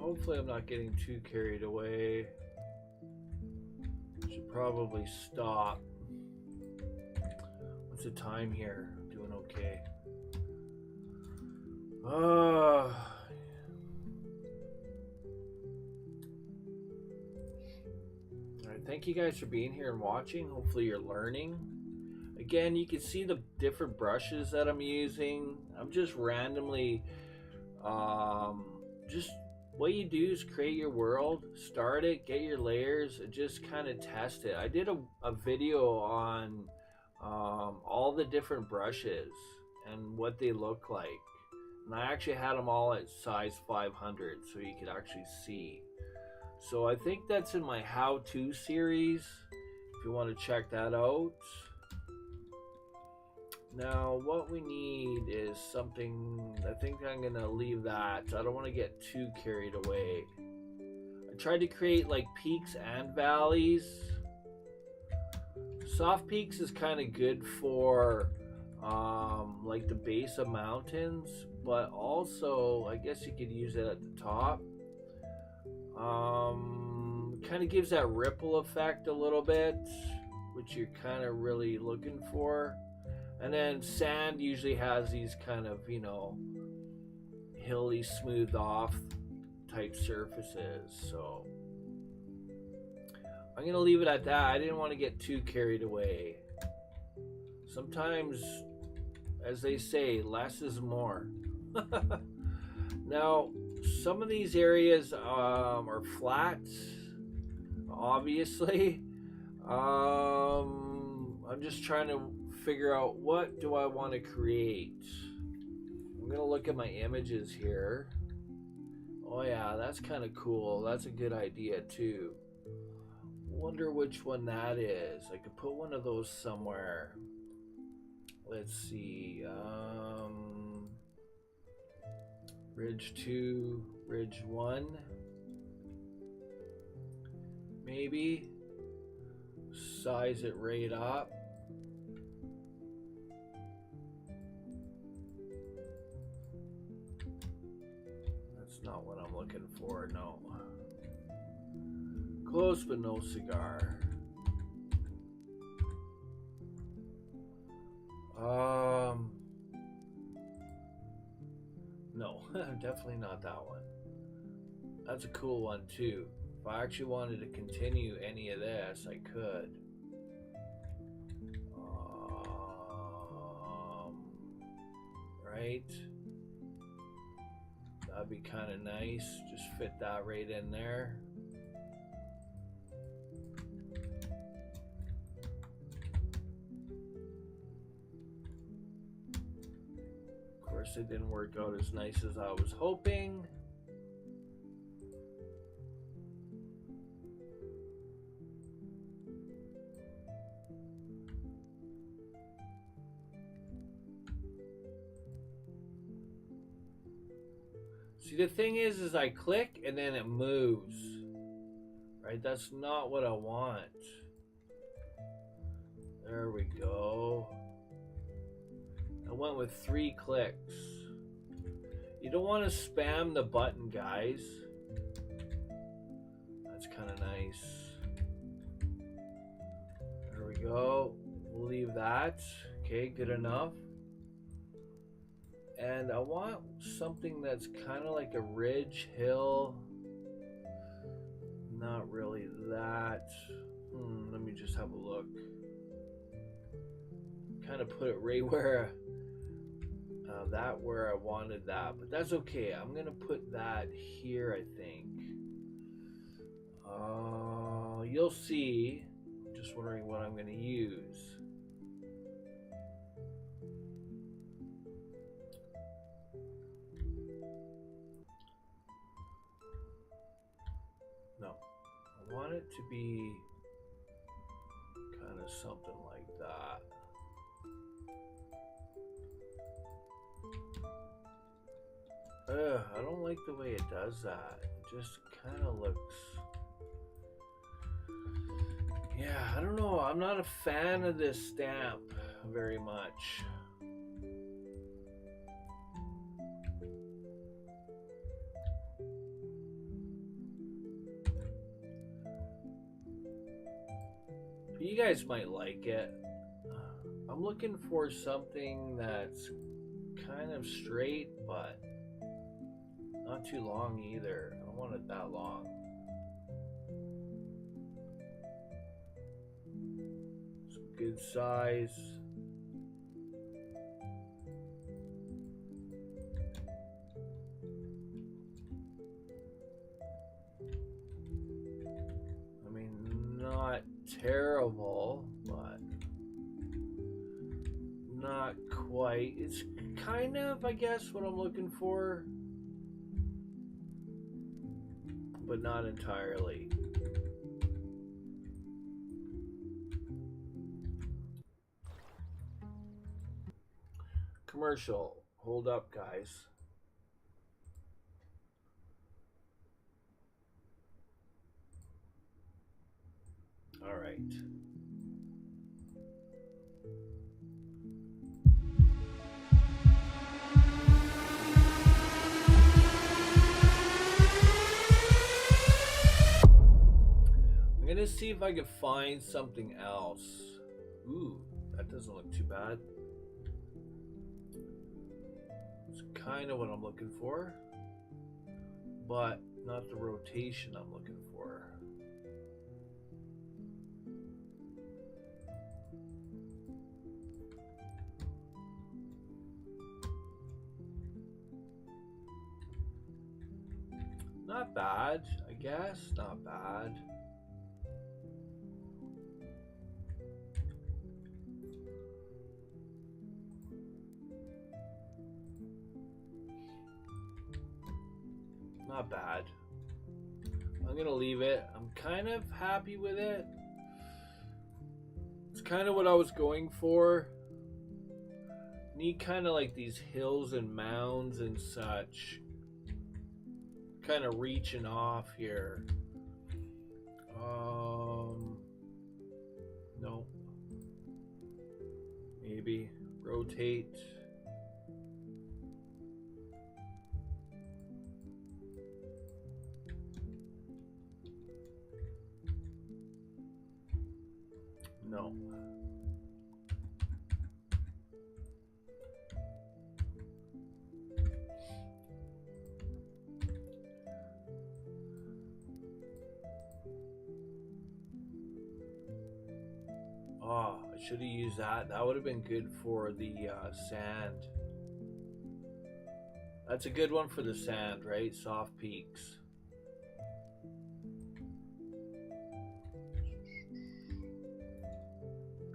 Hopefully I'm not getting too carried away. Should probably stop. What's the time here? I'm doing okay. Alright, thank you guys for being here and watching. Hopefully you're learning. Again, you can see the different brushes that I'm using. I'm just randomly just what you do is create your world, start it, get your layers, and just kind of test it. I did a video on all the different brushes and what they look like. And I actually had them all at size 500 so you could actually see. So I think that's in my how-to series if you want to check that out. Now, what we need is something. I think I'm gonna leave that. I don't want to get too carried away. I tried to create like peaks and valleys. Soft peaks is kind of good for like the base of mountains, but also I guess you could use it at the top. Kind of gives that ripple effect a little bit, which you're kind of really looking for. And then sand usually has these kind of, you know, hilly, smoothed off type surfaces. So I'm going to leave it at that. I didn't want to get too carried away. Sometimes, as they say, less is more. Now, some of these areas are flat, obviously. I'm just trying to figure out what do I want to create. I'm going to look at my images here. Oh yeah, that's kind of cool. That's a good idea too. Wonder which one that is. I could put one of those somewhere. Let's see. Ridge 2, Ridge 1. Maybe. Size it right up. That's not what I'm looking for, no. Close but no cigar. No, definitely not that one. That's a cool one too. If I actually wanted to continue any of this, I could. Right? That'd be kind of nice. Just fit that right in there. Of course, it didn't work out as nice as I was hoping. See, the thing is I click and then it moves. Right? That's not what I want. There we go. I went with 3 clicks. You don't want to spam the button, guys. That's kind of nice. There we go. We'll leave that. Okay, good enough. And I want something that's kind of like a ridge hill. Not really that. Let me just have a look. Kind of put it right where where I wanted that, but that's okay. I'm gonna put that here, I think. You'll see. I'm just wondering what I'm gonna use. No, I want it to be kind of something like that. I don't like the way it does that. It just kind of looks... Yeah, I don't know. I'm not a fan of this stamp very much. But you guys might like it. I'm looking for something that's kind of straight, but not too long either. I don't want it that long. Some good size. I mean, not terrible, but not quite. It's kind of, I guess, what I'm looking for, but not entirely. commercial. Hold up, guys. All right. I'm gonna see if I can find something else. Ooh, that doesn't look too bad. It's kind of what I'm looking for, but not the rotation I'm looking for. Not bad, I guess. Not bad. Not bad. I'm gonna leave it. I'm kind of happy with it. It's kind of what I was going for. Need kind of like these hills and mounds and such. Kind of reaching off here. No. Maybe rotate. No. Oh, I should have used that. That would have been good for the sand. That's a good one for the sand, right? Soft peaks.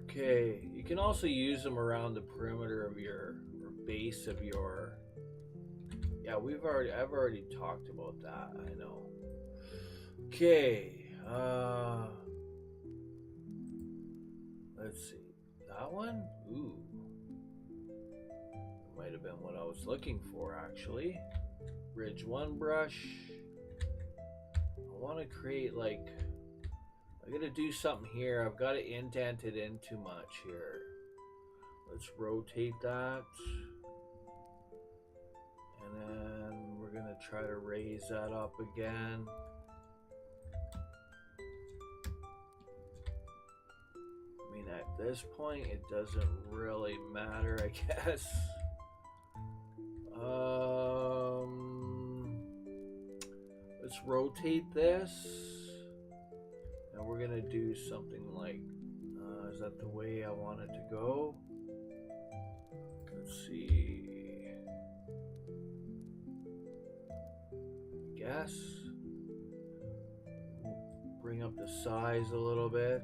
Okay, you can also use them around the perimeter of your, or base of your. Yeah, I've already talked about that. I know. Okay. Let's see. That one? Ooh. That might have been what I was looking for, actually. Ridge 1 brush. I want to create, like... I gotta do something here. I've got to indent it in too much here. Let's rotate that. And then we're going to try to raise that up again. I mean, at this point, it doesn't really matter, I guess. Let's rotate this. And we're going to do something like, is that the way I want it to go? Let's see. I guess. Bring up the size a little bit.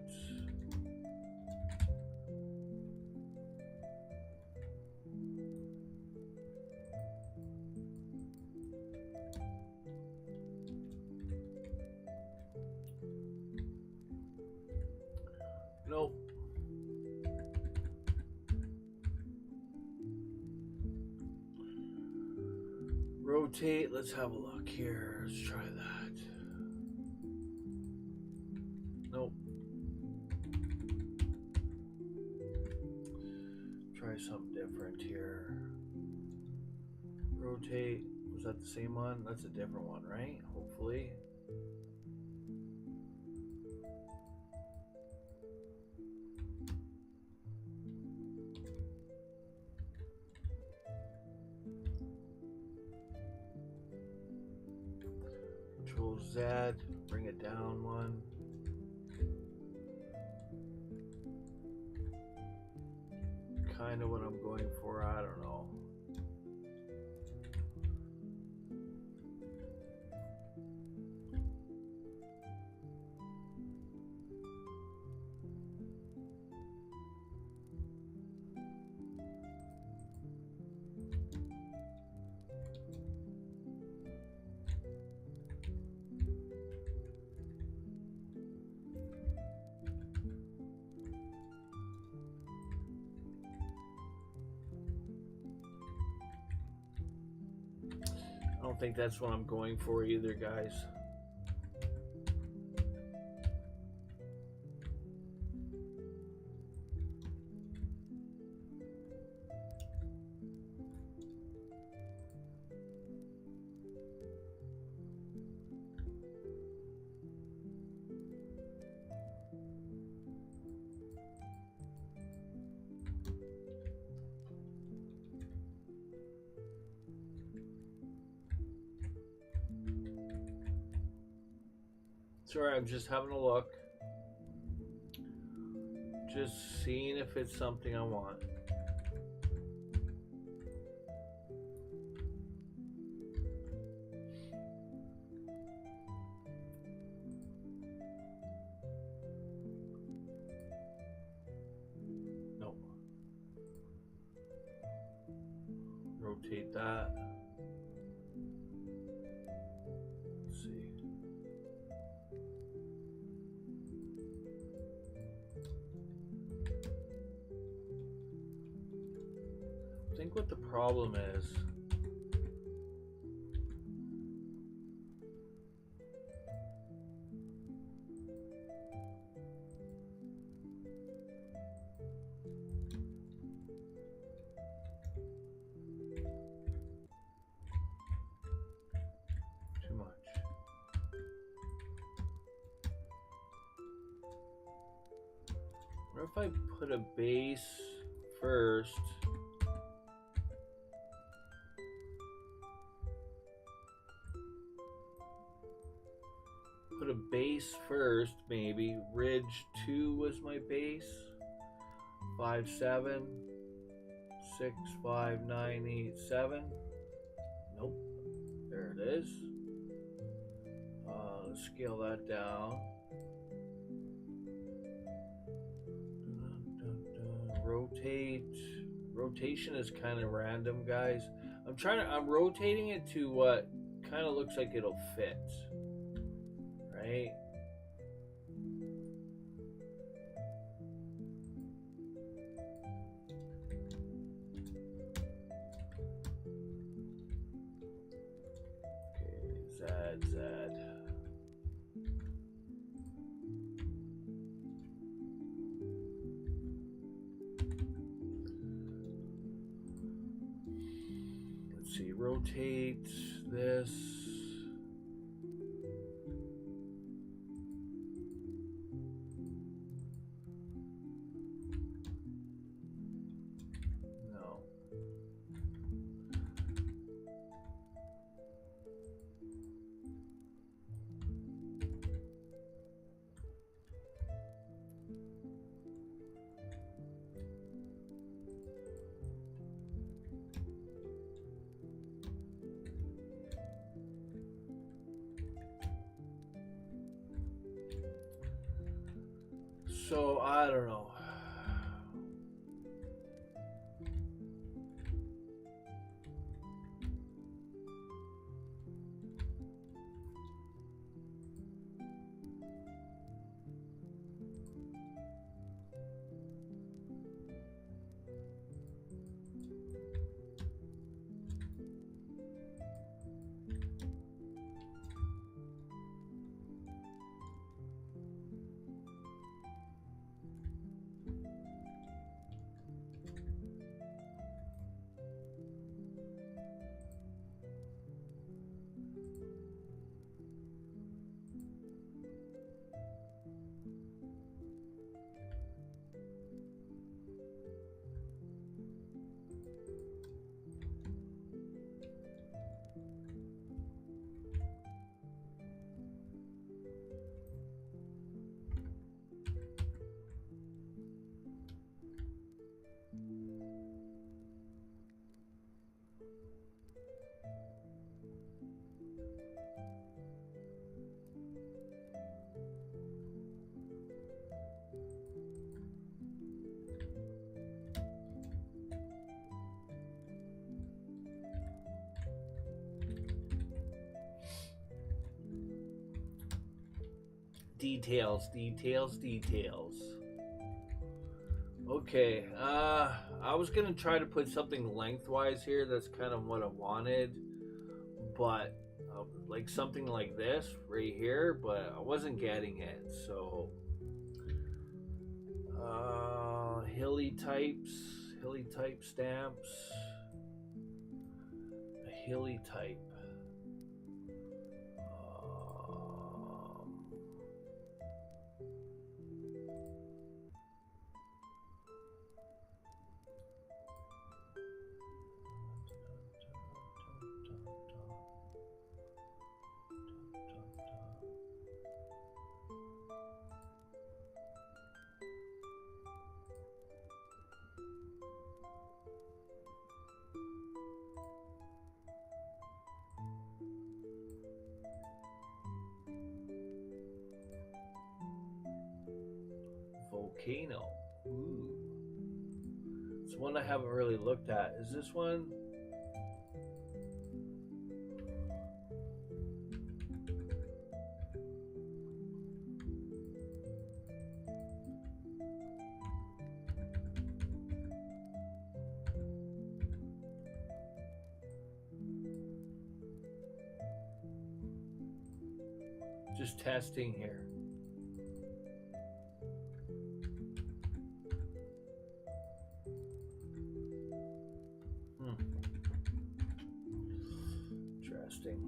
Nope. Rotate. Let's have a look here. Let's try that. Nope. Try something different here. Rotate. Was that the same one? That's a different one, right? Hopefully. Control Z, bring it down one. Kind of what I'm going for, I don't know. don't think that's what I'm going for either, guys. Sorry, I'm just having a look. Just seeing if it's something I want. Nope. Rotate that. Let's see. I think what the problem is, too much. What if I put a base first? Put a base first, maybe. Ridge 2 was my base. 5, 7, 6, 5, 9, 8, 7. Nope. There it is. Let's scale that down. Rotate. Rotation is kind of random, guys. I'm rotating it to what kind of looks like it'll fit. Right? Okay, Z. Let's see, rotate this. So, I don't know. Details. Okay, I was gonna try to put something lengthwise here. That's kind of what I wanted, but like something like this right here, but I wasn't getting it. So hilly type stamps, a hilly type. Volcano. Ooh. It's one I haven't really looked at. Is this one? Just testing here. Interesting.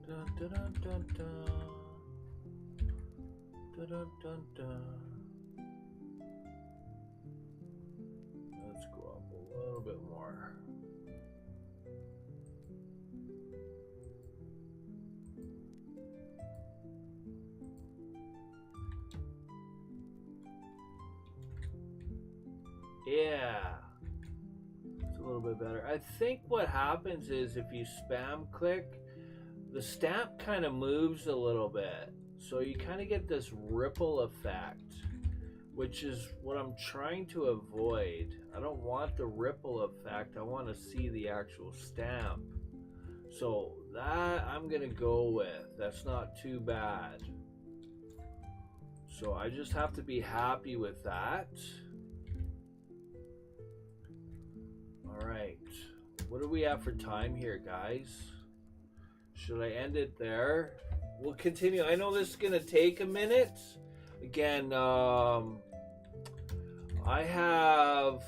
Dun, dun, dun, dun, dun. Dun, dun, dun, dun. Let's go up a little bit more. Yeah, it's a little bit better. I think what happens is if you spam click, the stamp kind of moves a little bit. So you kind of get this ripple effect, which is what I'm trying to avoid. I don't want the ripple effect. I want to see the actual stamp. So that I'm going to go with. That's not too bad. So I just have to be happy with that. All right. What do we have for time here, guys? Should I end it there? We'll continue. I know this is going to take a minute. Again, I have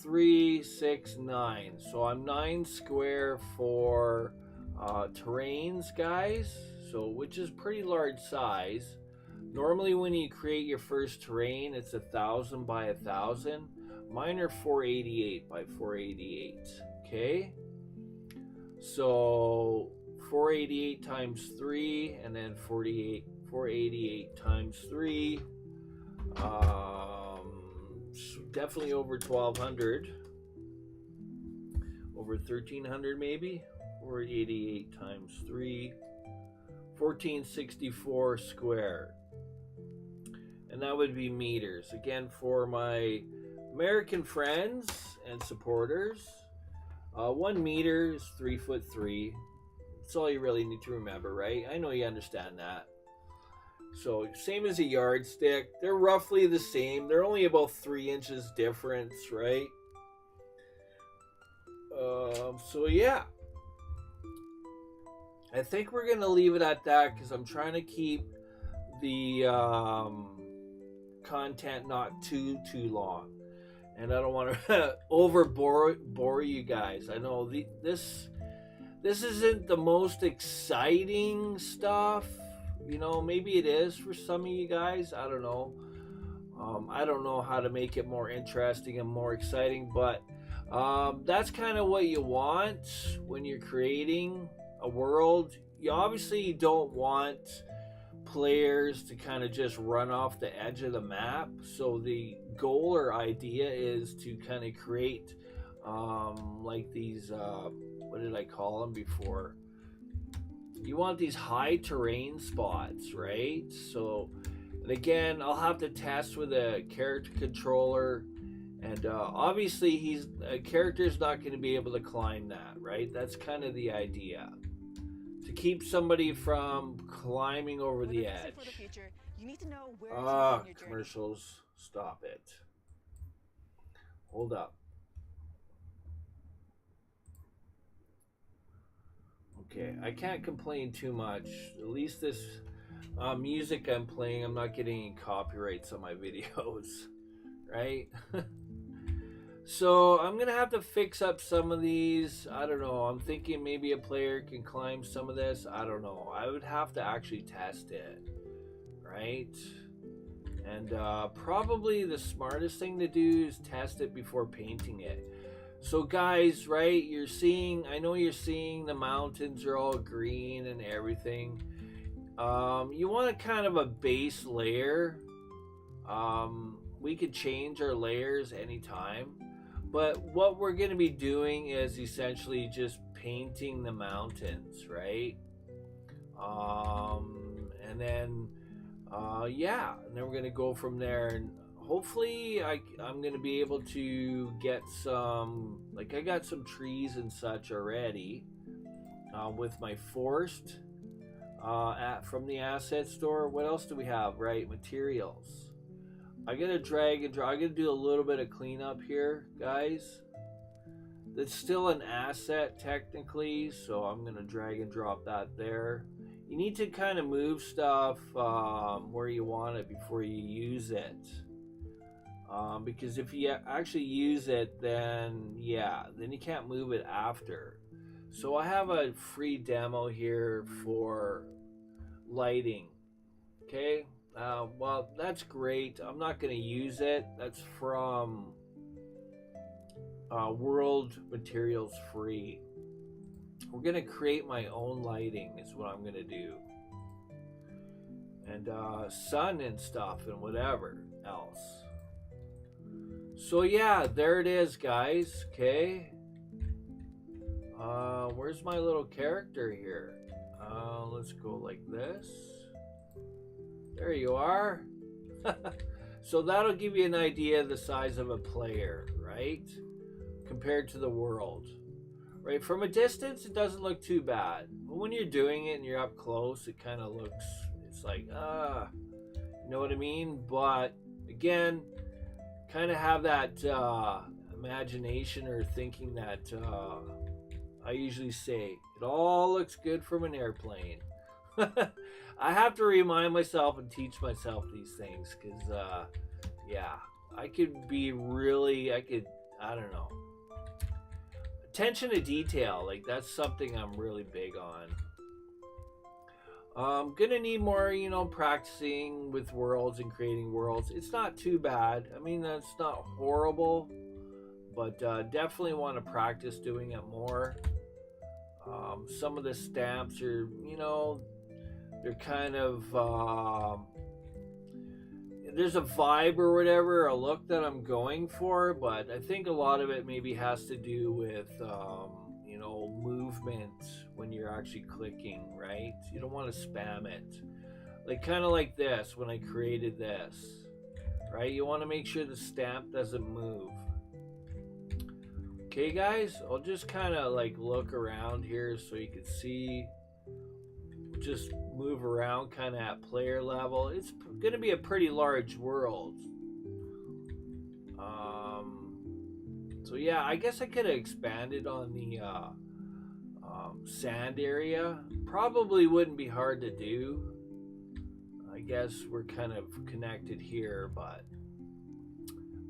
3, 6, 9. So I'm 9 square for terrains, guys. So which is pretty large size. Normally when you create your first terrain, it's 1,000 by 1,000. Mine are 488 by 488. Okay. So 488 times 3, and then 488 times 3. Definitely over 1,200. Over 1,300 maybe. 488 times 3. 1,464 square. And that would be meters. Again, for my American friends and supporters, 1 meter is 3'3". That's all you really need to remember, right? I know you understand that. So same as a yardstick. They're roughly the same. They're only about 3 inches difference, right? So yeah. I think we're going to leave it at that because I'm trying to keep the content not too long. And I don't want to bore you guys. I know this isn't the most exciting stuff. You know, maybe it is for some of you guys. I don't know. I don't know how to make it more interesting and more exciting, but that's kind of what you want when you're creating a world. You obviously don't want players to kind of just run off the edge of the map. So the goal or idea is to kind of create like these, what did I call them before? You want these high terrain spots, right? So, and again, I'll have to test with a character controller. And obviously, a character's not going to be able to climb that, right? That's kind of the idea, to keep somebody from climbing over the edge. Commercials, stop it. Hold up. Okay, I can't complain too much. At least this music I'm playing, I'm not getting any copyrights on my videos, right? So I'm gonna have to fix up some of these. I don't know. I'm thinking maybe a player can climb some of this. I don't know. I would have to actually test it, right? And probably the smartest thing to do is test it before painting it. So guys, right, I know you're seeing the mountains are all green and everything. You want a kind of a base layer. We could change our layers anytime. But what we're going to be doing is essentially just painting the mountains, right? And then, and then we're going to go from there. And hopefully I'm going to be able to get some, like I got some trees and such already with my forest from the asset store. What else do we have, right? Materials. I gotta drag and drop. I gotta do a little bit of cleanup here, guys. It's still an asset technically, so I'm gonna drag and drop that there. You need to kind of move stuff where you want it before you use it. Because if you actually use it, then you can't move it after. So I have a free demo here for lighting. Okay. Well, that's great. I'm not going to use it. That's from World Materials Free. We're going to create my own lighting is what I'm going to do. And sun and stuff and whatever else. So yeah, there it is, guys. Okay. Where's my little character here? Let's go like this. There you are. So that'll give you an idea of the size of a player, right? Compared to the world. Right? From a distance, it doesn't look too bad. But when you're doing it and you're up close, it kind of looks, it's like, you know what I mean? But again, kind of have that imagination or thinking that I usually say, it all looks good from an airplane. I have to remind myself and teach myself these things because, I could be really, I don't know. Attention to detail, like that's something I'm really big on. I'm gonna need more, practicing with worlds and creating worlds. It's not too bad. I mean, that's not horrible, but definitely want to practice doing it more. Some of the stamps are, they're kind of there's a vibe or whatever, a look that I'm going for, but I think a lot of it maybe has to do with movement when you're actually clicking, right? You don't want to spam it, like kind of like this when I created this, right? You want to make sure the stamp doesn't move. Okay guys, I'll just kind of like look around here so you can see. Just move around kind of at player level. It's going to be a pretty large world. So yeah, I guess I could have expanded on the sand area. Probably wouldn't be hard to do. I guess we're kind of connected here, but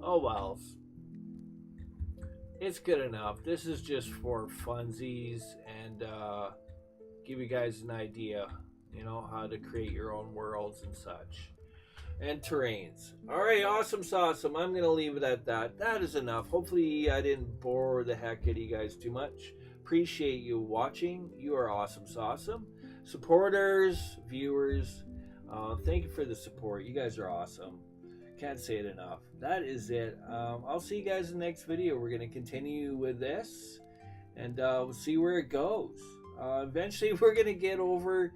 oh well. It's good enough. This is just for funsies and give you guys an idea, how to create your own worlds and such. and terrains. All right, awesome sauceum. I'm gonna leave it at that. That is enough. Hopefully I didn't bore the heck out of you guys too much. Appreciate you watching. You are awesome sauceum. Supporters, viewers, thank you for the support. You guys are awesome. Can't say it enough. That is it. I'll see you guys in the next video. We're gonna continue with this, and we'll see where it goes. Eventually we're gonna get over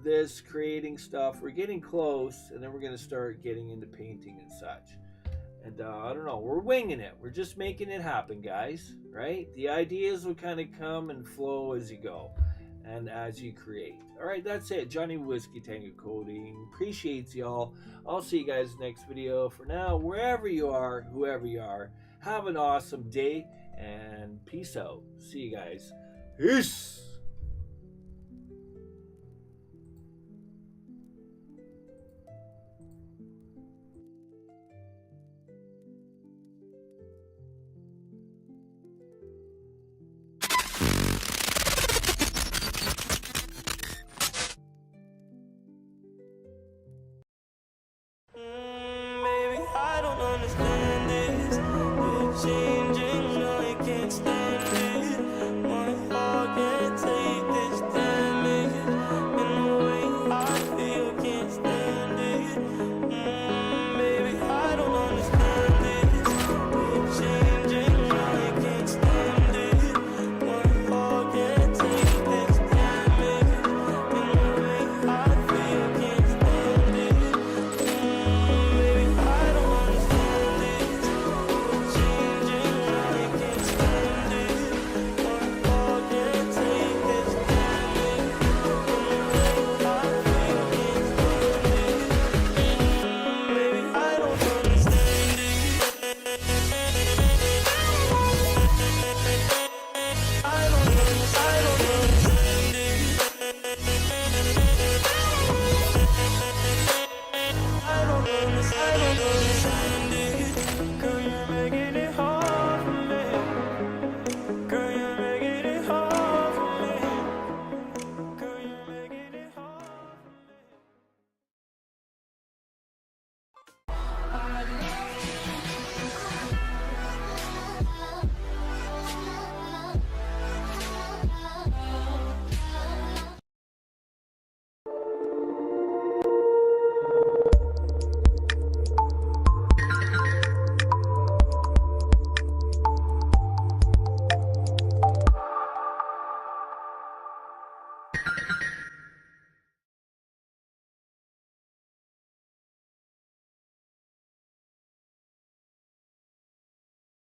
this creating stuff. We're getting close, and then we're gonna start getting into painting and such. And I don't know, we're winging it. We're just making it happen, guys, right? The ideas will kind of come and flow as you go and as you create. All right, that's it. Johnny Whiskey Tango Coding appreciates y'all. I'll see you guys next video. For now, wherever you are, whoever you are, have an awesome day and peace out. See you guys. Peace.